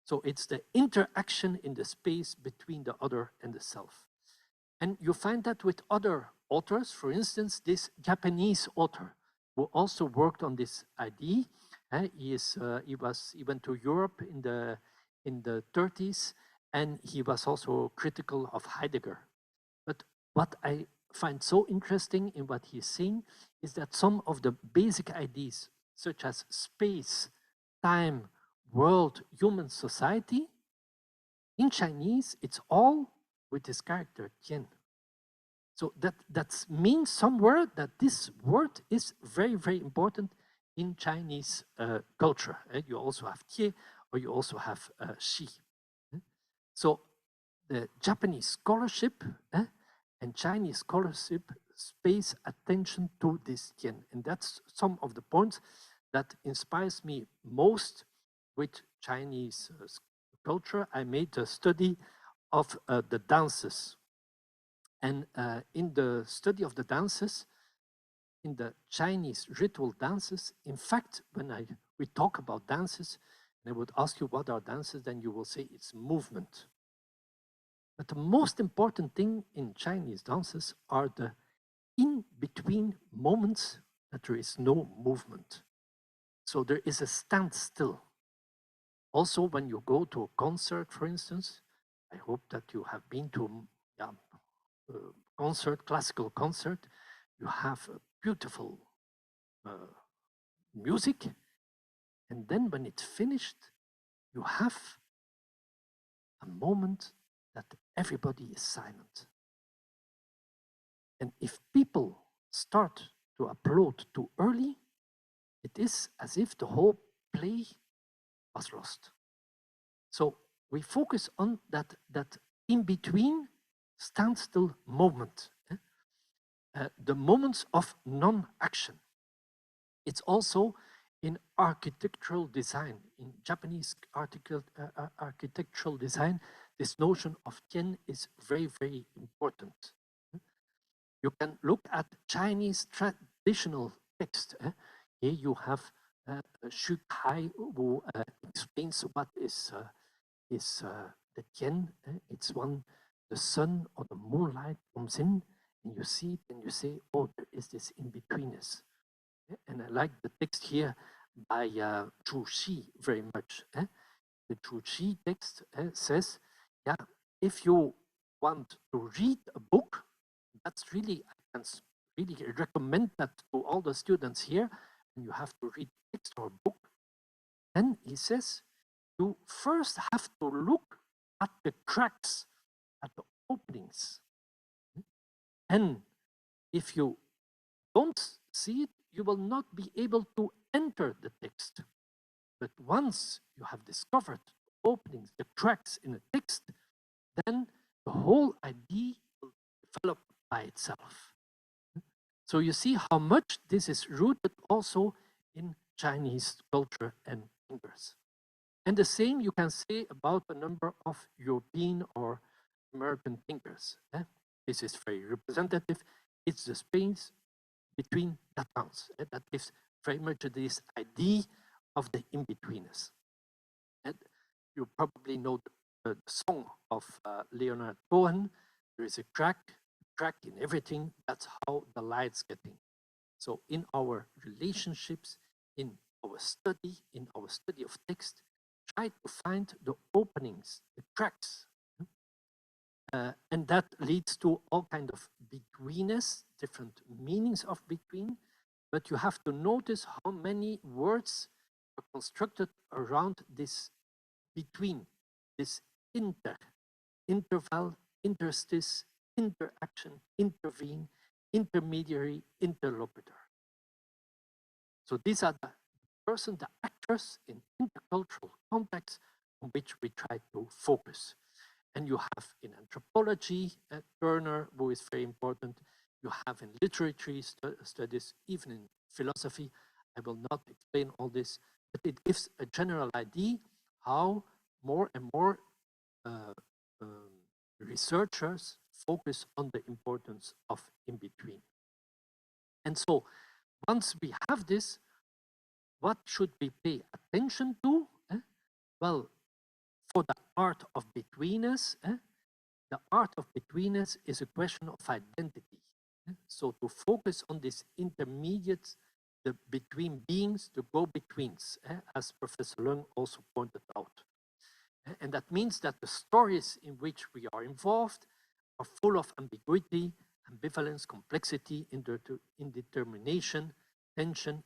So it's the interaction in the space between the other and the self. And you find that with other authors, for instance, this Japanese author who also worked on this idea. He went to Europe in the 30s, and he was also critical of Heidegger. But what I find so interesting in what he's saying is that some of the basic ideas, such as space, time, world, human society, in Chinese, it's all with this character Tian. So that means somewhere that this word is very, very important in Chinese culture. You also have Tie, or you also have Shi. So the Japanese scholarship and Chinese scholarship pays attention to this Tian. And that's some of the points that inspires me most with Chinese culture. I made a study of the dances. And in the study of the dances, in the Chinese ritual dances, in fact, when we talk about dances, and I would ask you what are dances, then you will say it's movement. But the most important thing in Chinese dances are the in-between moments that there is no movement. So there is a standstill. Also, when you go to a concert, for instance, I hope that you have been to concert, classical concert, you have a beautiful music, and then when it's finished, you have a moment that everybody is silent. And if people start to applaud too early, it is as if the whole play was lost. So we focus on that in-between standstill moment, the moments of non-action. It's also in architectural design, in Japanese architectural design, this notion of Tian is very, very important. You can look at Chinese traditional text. Here you have Xu Kai, who explains what is the Tian. It's when the sun or the moonlight comes in, and you see it, and you say, oh, there is this in-betweenness. And I like the text here by Zhu Xi very much. The Zhu Xi text says, yeah, if you want to read a book, that's really, I can really recommend that to all the students here, and you have to read text or book. Then he says, you first have to look at the cracks, at the openings. And if you don't see it, you will not be able to enter the text. But once you have discovered the openings, the cracks in the text, then the whole idea will develop by itself. So you see how much this is rooted also in Chinese culture and thinkers. And the same you can say about a number of European or American thinkers. This is very representative. It's the space between datans. That gives very much this idea of the in-betweenness. And you probably know the song of Leonard Cohen. There is a crack in everything. That's how the light's getting. So in our relationships, in our study of text, try to find the openings, the cracks. And that leads to all kind of betweenness, different meanings of between. But you have to notice how many words are constructed around this between, this interval, interstice, interaction, intervene, intermediary, interlocutor. So these are the person, the actors in intercultural context on which we try to focus. And you have in anthropology, Turner, who is very important. You have in literature studies, even in philosophy. I will not explain all this, but it gives a general idea how more and more researchers focus on the importance of in-between. And so once we have this, what should we pay attention to? Well, for the art of betweenness, the art of betweenness is a question of identity. So to focus on this intermediate, the between beings, the go-betweens, as Professor Leung also pointed out. And that means that the stories in which we are involved are full of ambiguity, ambivalence, complexity, indetermination, tension,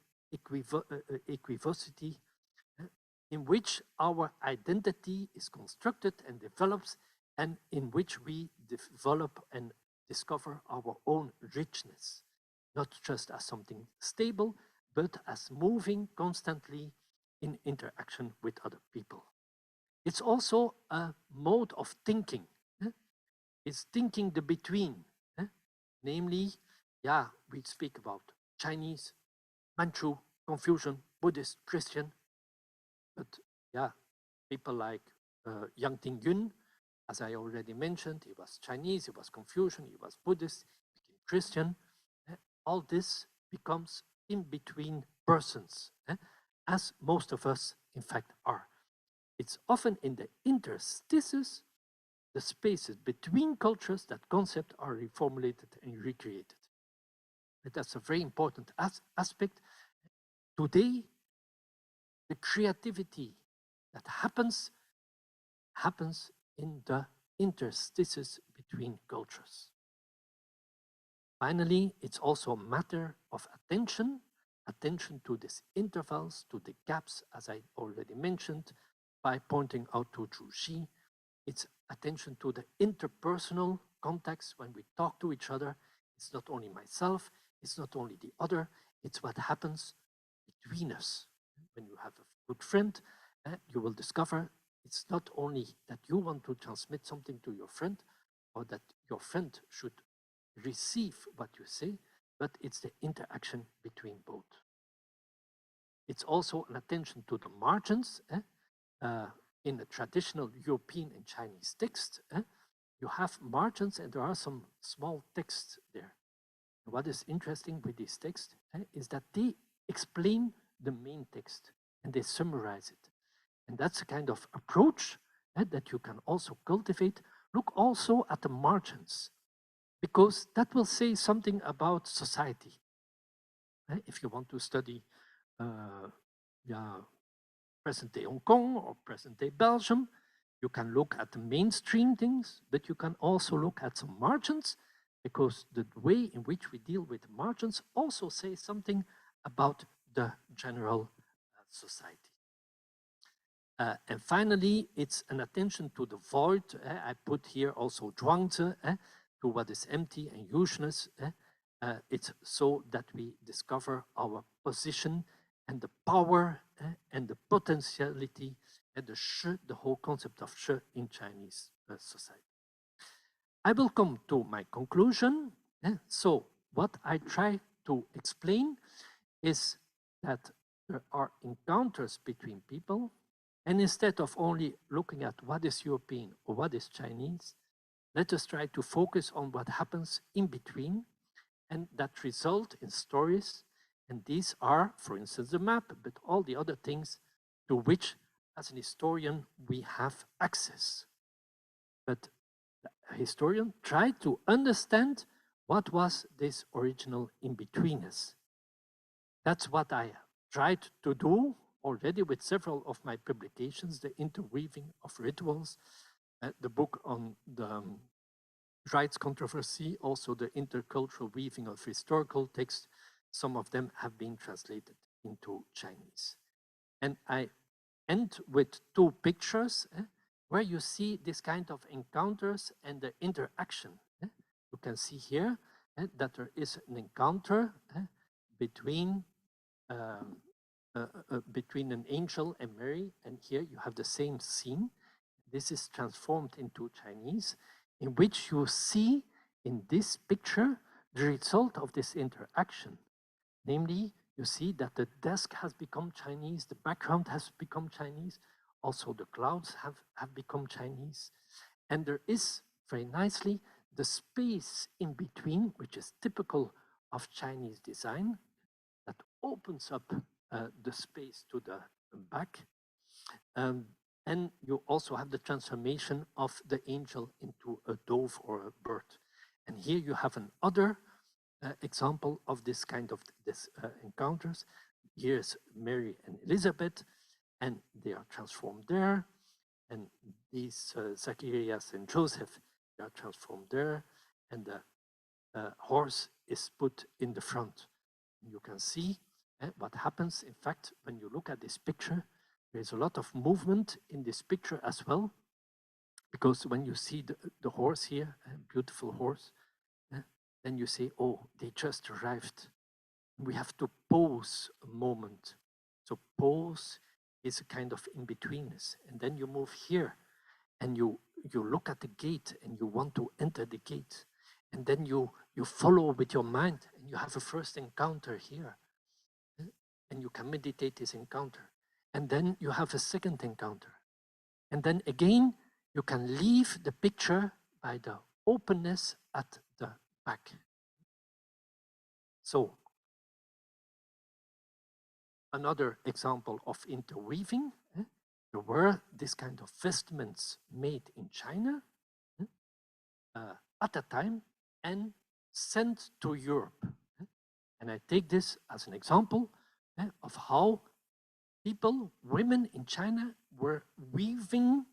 equivocity, in which our identity is constructed and develops, and in which we develop and discover our own richness, not just as something stable, but as moving constantly in interaction with other people. It's also a mode of thinking. It's thinking the between. Namely, yeah, we speak about Chinese, Manchu, Confucian, Buddhist, Christian, but yeah, people like Yang Tingyun, as I already mentioned, he was Chinese, he was Confucian, he was Buddhist, he became Christian. All this becomes in between persons, as most of us, in fact, are. It's often in the interstices, the spaces between cultures, that concepts are reformulated and recreated. But that's a very important aspect. Today, the creativity that happens in the interstices between cultures. Finally, it's also a matter of attention to these intervals, to the gaps, as I already mentioned, by pointing out to Zhu Xi. It's attention to the interpersonal context when we talk to each other. It's not only myself, it's not only the other, it's what happens between us. When you have a good friend, you will discover it's not only that you want to transmit something to your friend, or that your friend should receive what you say, but it's the interaction between both. It's also an attention to the margins. In the traditional European and Chinese text, you have margins and there are some small texts there. And what is interesting with these texts is that they explain the main text and they summarize it. And that's a kind of approach that you can also cultivate. Look also at the margins, because that will say something about society. If you want to study present-day Hong Kong or present-day Belgium, you can look at the mainstream things, but you can also look at some margins, because the way in which we deal with margins also says something about the general society. And finally, it's an attention to the void. I put here also zhuangzi, to what is empty and useless. It's so that we discover our position and the power and the potentiality and the whole concept of shi in Chinese society. I will come to my conclusion. So what I try to explain is that there are encounters between people, and instead of only looking at what is European or what is Chinese, let us try to focus on what happens in between, and that result in stories. And these are, for instance, the map, but all the other things to which, as an historian, we have access. But the historian tried to understand what was this original in-betweenness. That's what I tried to do already with several of my publications, the interweaving of rituals, the book on the rights controversy, also the intercultural weaving of historical texts. Some of them have been translated into Chinese. And I end with two pictures where you see this kind of encounters and the interaction. You can see here that there is an encounter between an angel and Mary, and here you have the same scene. This is transformed into Chinese, in which you see in this picture the result of this interaction. Namely, you see that the desk has become Chinese, the background has become Chinese, also the clouds have become Chinese. And there is, very nicely, the space in between, which is typical of Chinese design, that opens up the space to the back. And you also have the transformation of the angel into a dove or a bird. And here you have another example of this kind of encounters. Here's Mary and Elizabeth, and they are transformed there. And these Zacharias and Joseph, they are transformed there. And the horse is put in the front. You can see what happens, in fact, when you look at this picture. There's a lot of movement in this picture as well, because when you see the horse here, a beautiful horse, then you say, oh, they just arrived. We have to pause a moment. So pause is a kind of in-betweenness. And then you move here and you look at the gate and you want to enter the gate. And then you follow with your mind and you have a first encounter here. And you can meditate this encounter. And then you have a second encounter. And then again, you can leave the picture by the openness at the back. So, another example of interweaving, there were this kind of vestments made in China at that time and sent to Europe. And I take this as an example of how people, women in China, were weaving,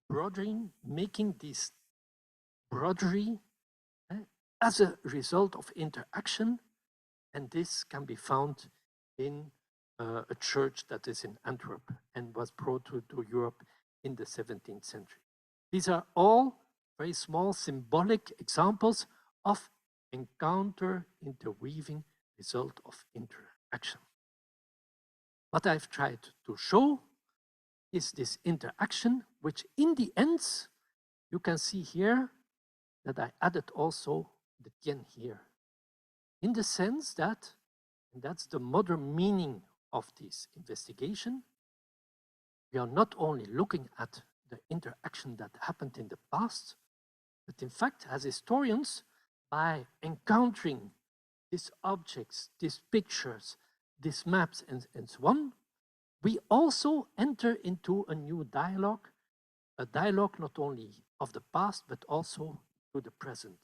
brodering, making this broderie as a result of interaction. And this can be found in a church that is in Antwerp and was brought to Europe in the 17th century. These are all very small symbolic examples of encounter, interweaving, result of interaction. What I've tried to show is this interaction, which in the ends, you can see here that I added also the tian here. In the sense that, and that's the modern meaning of this investigation, we are not only looking at the interaction that happened in the past, but in fact, as historians, by encountering these objects, these pictures, these maps, and so on, we also enter into a new dialogue, a dialogue not only of the past, but also to the present.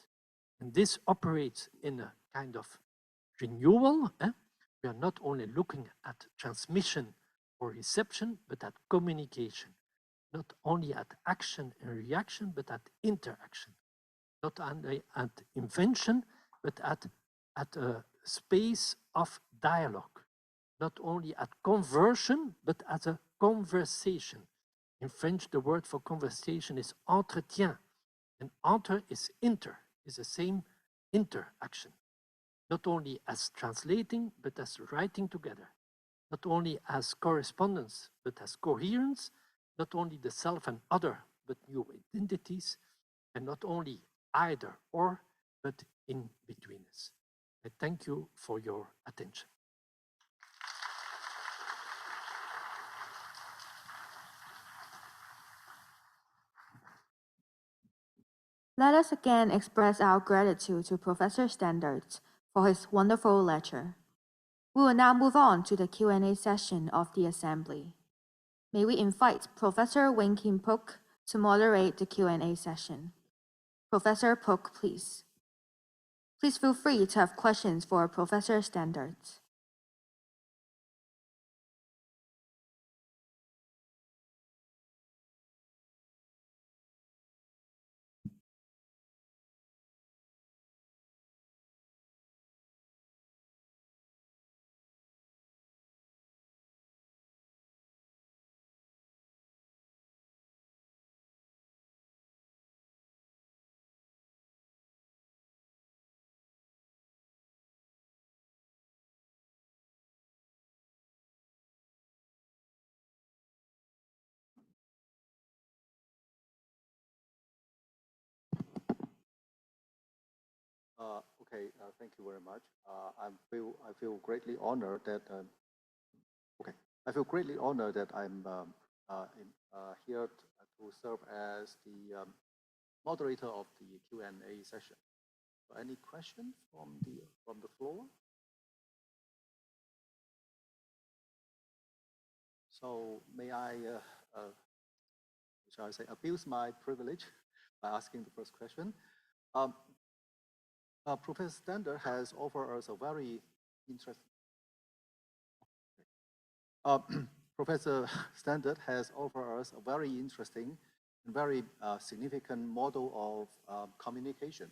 And this operates in a kind of renewal. We are not only looking at transmission or reception, but at communication. Not only at action and reaction, but at interaction. Not only at invention, but at a space of dialogue. Not only at conversion, but as a conversation. In French, the word for conversation is entretien. And entre is inter, is the same interaction. Not only as translating, but as writing together. Not only as correspondence, but as coherence. Not only the self and other, but new identities. And not only either or, but in betweenness. I thank you for your attention. Let us again express our gratitude to Professor Standaert for his wonderful lecture. We will now move on to the Q&A session of the Assembly. May we invite Professor Wing Kim Puk to moderate the Q&A session. Professor Puk, please. Please feel free to have questions for Professor Standaert. Thank you very much. I feel greatly honored that I'm here to serve as the moderator of the Q&A session. So any questions from the floor? So may I shall I say, abuse my privilege by asking the first question. Professor Standaert has offered us a very interesting. Professor Standaert has offered us a very interesting and very significant model of communication.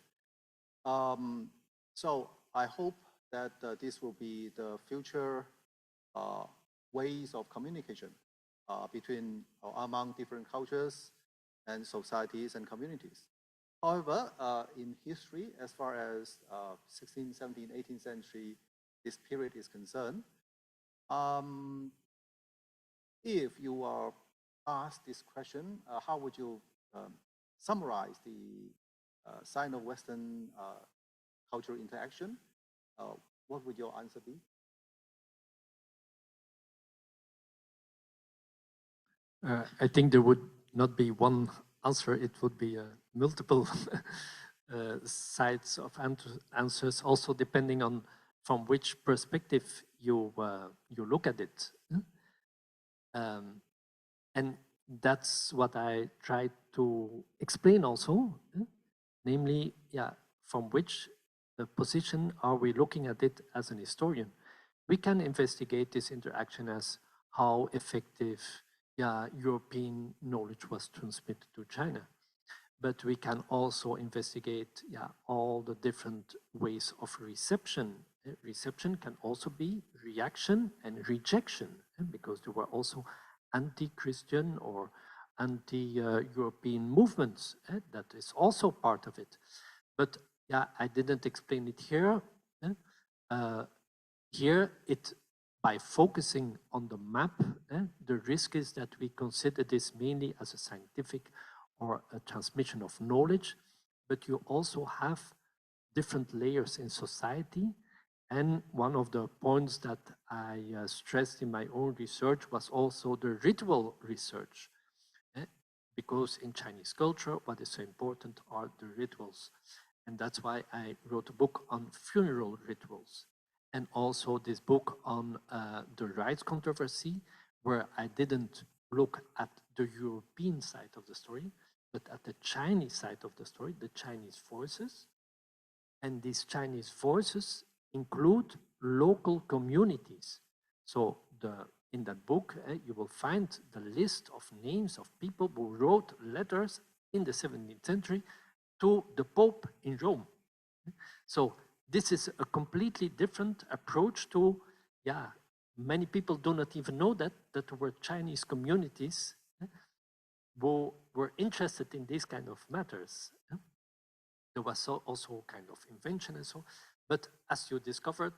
So I hope that this will be the future ways of communication between among different cultures and societies and communities. However, in history, as far as 16th, 17th, 18th century, this period is concerned, if you are asked this question, how would you summarize the Sino-Western cultural interaction? What would your answer be? I think there would not be one answer. It would be multiple sides of answers, also depending on from which perspective you look at it. And that's what I tried to explain also, namely, from which position are we looking at it as an historian? We can investigate this interaction as how effective European knowledge was transmitted to China. But we can also investigate all the different ways of reception. Reception can also be reaction and rejection, because there were also anti-Christian or anti-European movements. That is also part of it. But I didn't explain it here. Here, by focusing on the map, the risk is that we consider this mainly as a scientific or a transmission of knowledge, but you also have different layers in society. And one of the points that I stressed in my own research was also the ritual research. Because in Chinese culture, what is so important are the rituals. And that's why I wrote a book on funeral rituals. And also this book on the rights controversy, where I didn't look at the European side of the story, but at the Chinese side of the story, the Chinese voices. And these Chinese voices include local communities. So in that book, you will find the list of names of people who wrote letters in the 17th century to the Pope in Rome. So this is a completely different approach to, many people do not even know that there were Chinese communities who were interested in these kind of matters. There was also kind of invention and so, but as you discovered,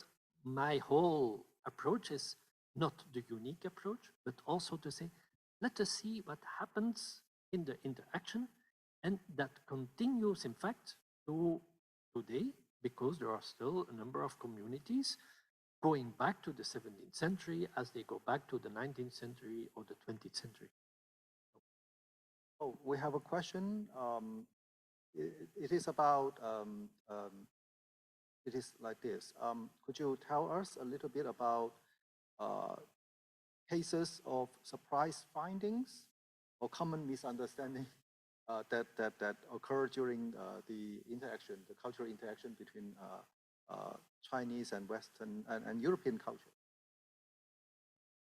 my whole approach is not the unique approach, but also to say, let us see what happens in the interaction, and that continues, in fact, to today, because there are still a number of communities going back to the 17th century as they go back to the 19th century or the 20th century. Oh, we have a question. It is about, it is like this. Could you tell us a little bit about cases of surprise findings or common misunderstanding that occur during the interaction, the cultural interaction between Chinese and Western and European culture?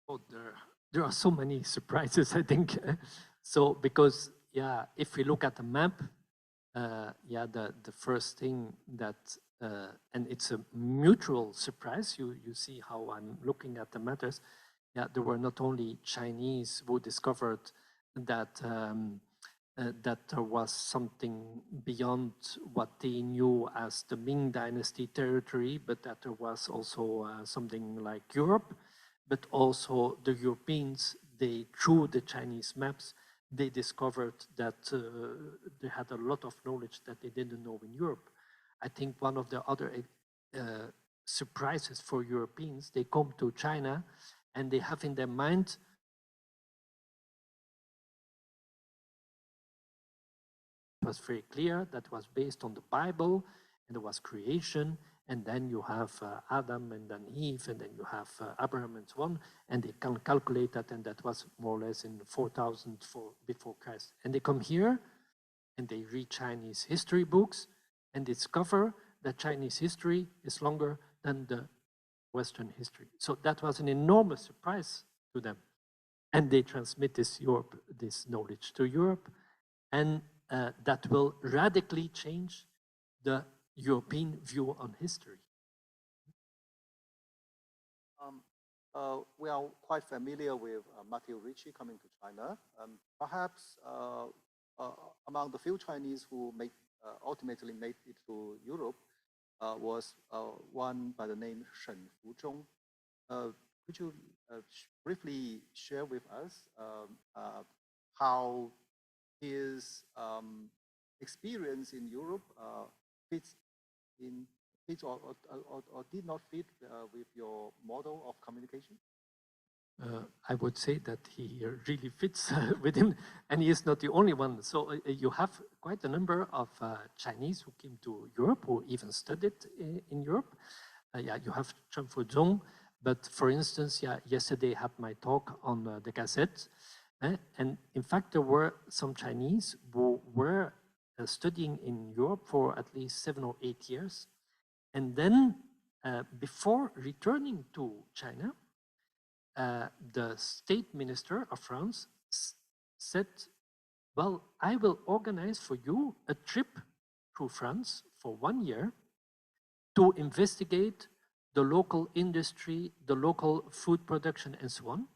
Oh, there are so many surprises, I think. So because, if we look at the map, the first thing that, and it's a mutual surprise, you see how I'm looking at the matters. There were not only Chinese who discovered that that there was something beyond what they knew as the Ming Dynasty territory, but that there was also something like Europe, but also the Europeans, through the Chinese maps, they discovered that they had a lot of knowledge that they didn't know in Europe. I think one of the other surprises for Europeans, they come to China and they have in their mind it was very clear that was based on the Bible, and there was creation, and then you have Adam and then Eve, and then you have Abraham and so on, and they can calculate that, and that was more or less in 4000 before Christ. And they come here, and they read Chinese history books, and discover that Chinese history is longer than the Western history. So that was an enormous surprise to them. And they transmit this knowledge to Europe, and that will radically change the European view on history. We are quite familiar with Matteo Ricci coming to China. Perhaps among the few Chinese who ultimately made it to Europe was one by the name Shen Fuzhong. Could you briefly share with us how his experience in Europe fits or did not fit with your model of communication? I would say that he really fits with him, and he is not the only one. So you have quite a number of Chinese who came to Europe, who even studied in Europe. You have Chen Fuzhong, but for instance, yesterday I had my talk on the Gazette, and in fact there were some Chinese who were studying in Europe for at least 7 or 8 years, and then before returning to China, the state minister of France said, well, I will organize for you a trip through France for 1 year to investigate the local industry, the local food production, and so on.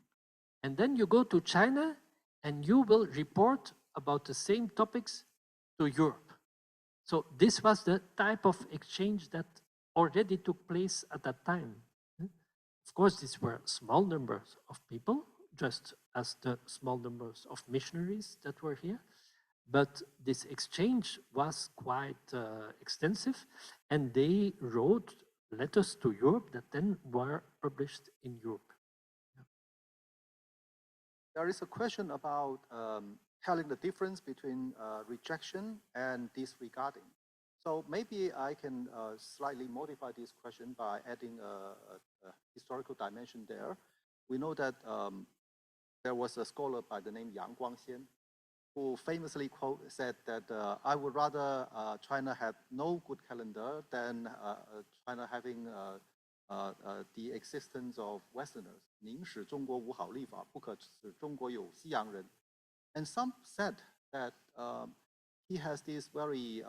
And then you go to China and you will report about the same topics to Europe. So this was the type of exchange that already took place at that time. Of course, these were small numbers of people, just as the small numbers of missionaries that were here. But this exchange was quite extensive, and they wrote letters to Europe that then were published in Europe. There is a question about telling the difference between rejection and disregarding. So maybe I can slightly modify this question by adding a historical dimension there. We know that there was a scholar by the name Yang Guangxian who famously said that I would rather China had no good calendar than China having the existence of Westerners. 宁使中国无好历法，不可使中国有西洋人. And some said that he has this very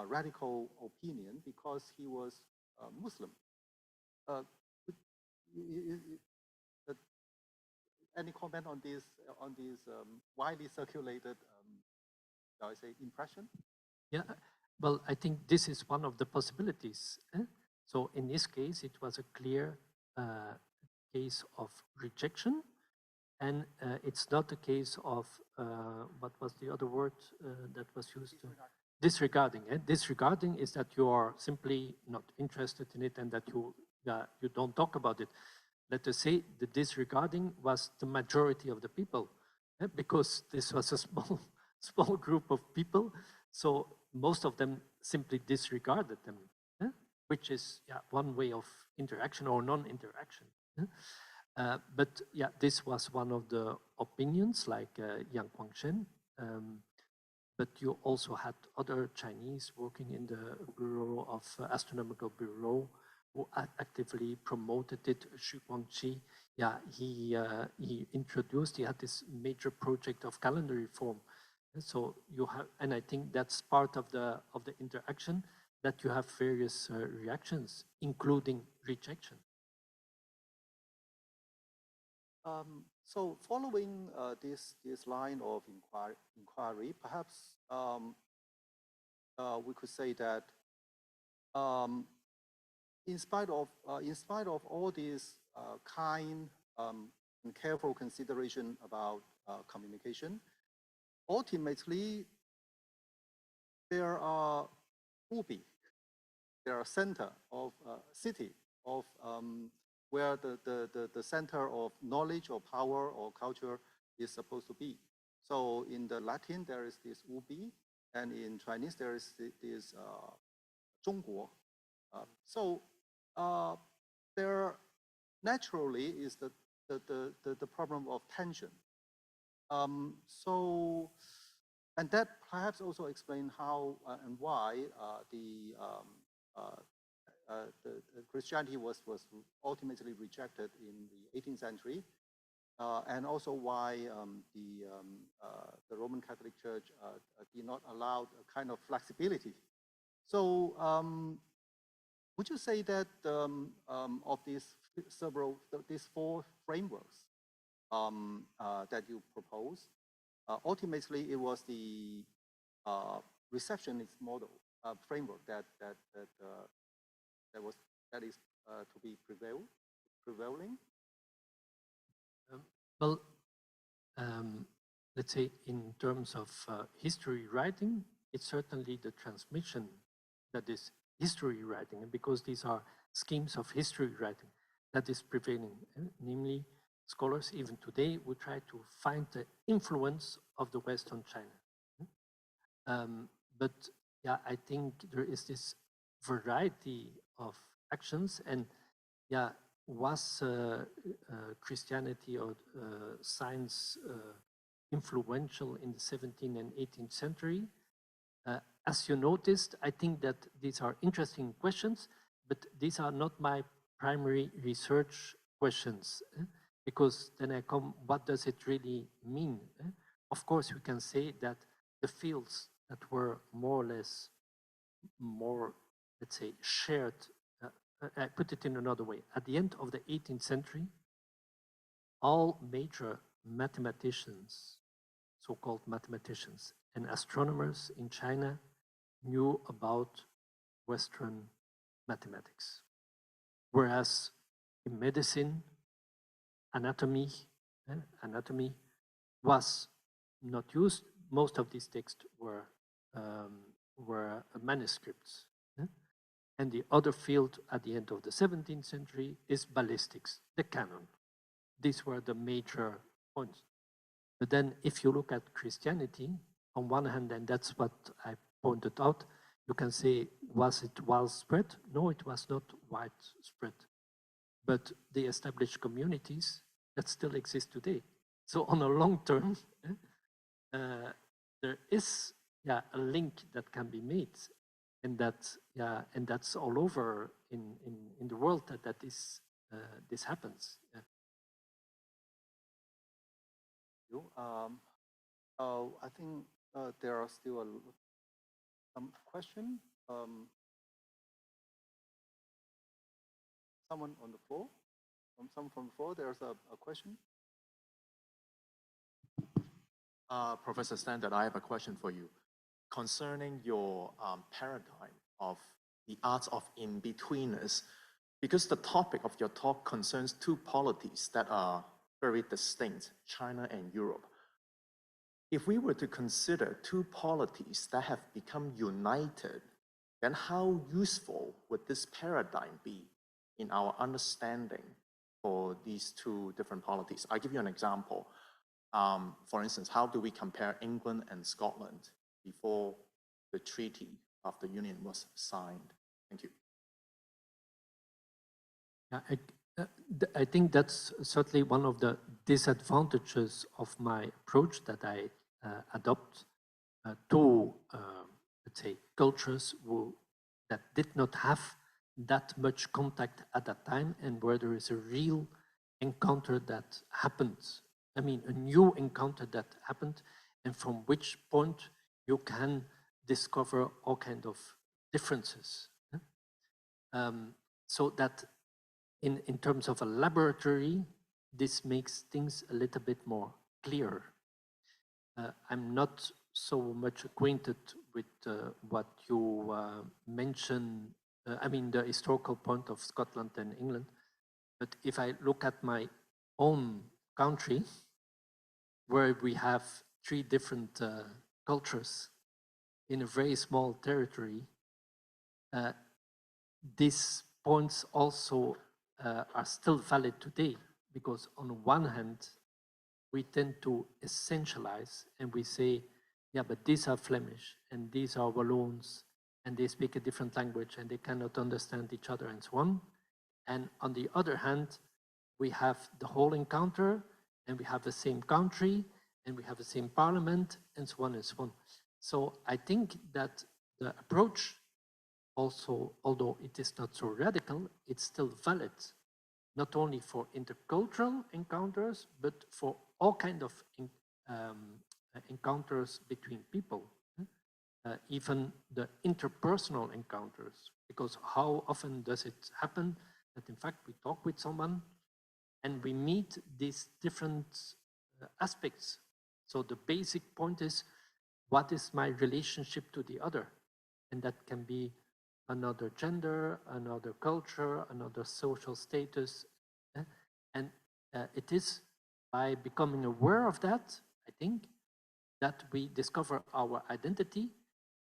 radical opinion because he was Muslim. Any comment on this widely circulated, shall I say, impression? Yeah, well, I think this is one of the possibilities. So in this case, it was a clear case of rejection, and it's not a case of what was the other word that was used? Disregarding. Disregarding is that you are simply not interested in it and that you don't talk about it. Let us say the disregarding was the majority of the people, because this was a small group of people, so most of them simply disregarded them, which is one way of interaction or non-interaction. But this was one of the opinions, like Yang Guangxian. But you also had other Chinese working in the Bureau of Astronomical Bureau who actively promoted it. Xu Guangqi, he had this major project of calendar reform. So you have, and I think that's part of the interaction, that you have various reactions, including rejection. So following this line of inquiry, perhaps we could say that in spite of all this kind and careful consideration about communication, ultimately there are ubi, there are center of city of where the center of knowledge or power or culture is supposed to be. So in the Latin, there is this ubi, and in Chinese, there is this 中国. So there naturally is the problem of tension. And that perhaps also explains how and why the Christianity was ultimately rejected in the 18th century, and also why the Roman Catholic Church did not allow a kind of flexibility. So would you say that of these four frameworks that you propose, ultimately it was the receptionist model framework that is to be prevailing? Well, let's say in terms of history writing, it's certainly the transmission that is history writing, and because these are schemes of history writing that is prevailing, namely scholars even today would try to find the influence of the West on China. But yeah, I think there is this variety of actions, and yeah, was Christianity or science influential in the 17th and 18th century? As you noticed, I think that these are interesting questions, but these are not my primary research questions, because then I come, what does it really mean? Of course, we can say that the fields that were more or less let's say, shared, I put it in another way. At the end of the 18th century, all major mathematicians, so-called mathematicians and astronomers in China knew about Western mathematics. Whereas in medicine, anatomy was not used. Most of these texts were manuscripts. And the other field at the end of the 17th century is ballistics, the cannon. These were the major points. But then if you look at Christianity, on one hand, and that's what I pointed out, you can say, was it widespread? No, it was not widespread. But they established communities that still exist today. So on a long term, there is a link that can be made. And that's all over in the world that this happens. I think there are still some questions. Someone on the floor? Someone from the floor, there's a question. Professor Standaert, I have a question for you concerning your paradigm of the arts of in-betweenness, because the topic of your talk concerns two polities that are very distinct, China and Europe. If we were to consider two polities that have become united, then how useful would this paradigm be in our understanding for these two different polities? I'll give you an example. For instance, how do we compare England and Scotland before the Treaty of the Union was signed? Thank you. I think that's certainly one of the disadvantages of my approach that I adopt to, let's say, cultures that did not have that much contact at that time, and where there is a real encounter that happened. I mean, a new encounter that happened, and from which point you can discover all kinds of differences. So that in terms of a laboratory, this makes things a little bit more clear. I'm not so much acquainted with what you mentioned, I mean, the historical point of Scotland and England. But if I look at my own country, where we have three different cultures in a very small territory, these points also are still valid today, because on one hand, we tend to essentialize and we say, yeah, but these are Flemish and these are Walloons and they speak a different language and they cannot understand each other and so on. And on the other hand, we have the whole encounter, and we have the same country, and we have the same parliament, and so on and so on. So I think that the approach also, although it is not so radical, it's still valid, not only for intercultural encounters, but for all kinds of encounters between people, even the interpersonal encounters, because how often does it happen that in fact we talk with someone and we meet these different aspects. So the basic point is, what is my relationship to the other? And that can be another gender, another culture, another social status. And it is by becoming aware of that, I think, that we discover our identity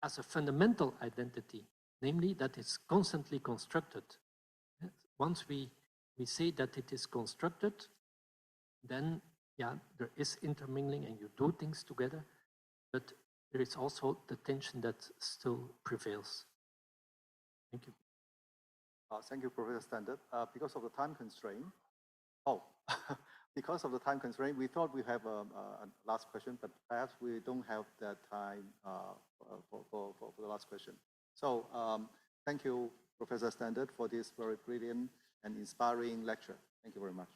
as a fundamental identity, namely that it's constantly constructed. Once we say that it is constructed, then yeah, there is intermingling and you do things together, but there is also the tension that still prevails. Thank you. Thank you, Professor Standaert. Because of the time constraint, because of the time constraint, we thought we have a last question, but perhaps we don't have that time for the last question. So thank you, Professor Standaert, for this very brilliant and inspiring lecture. Thank you very much.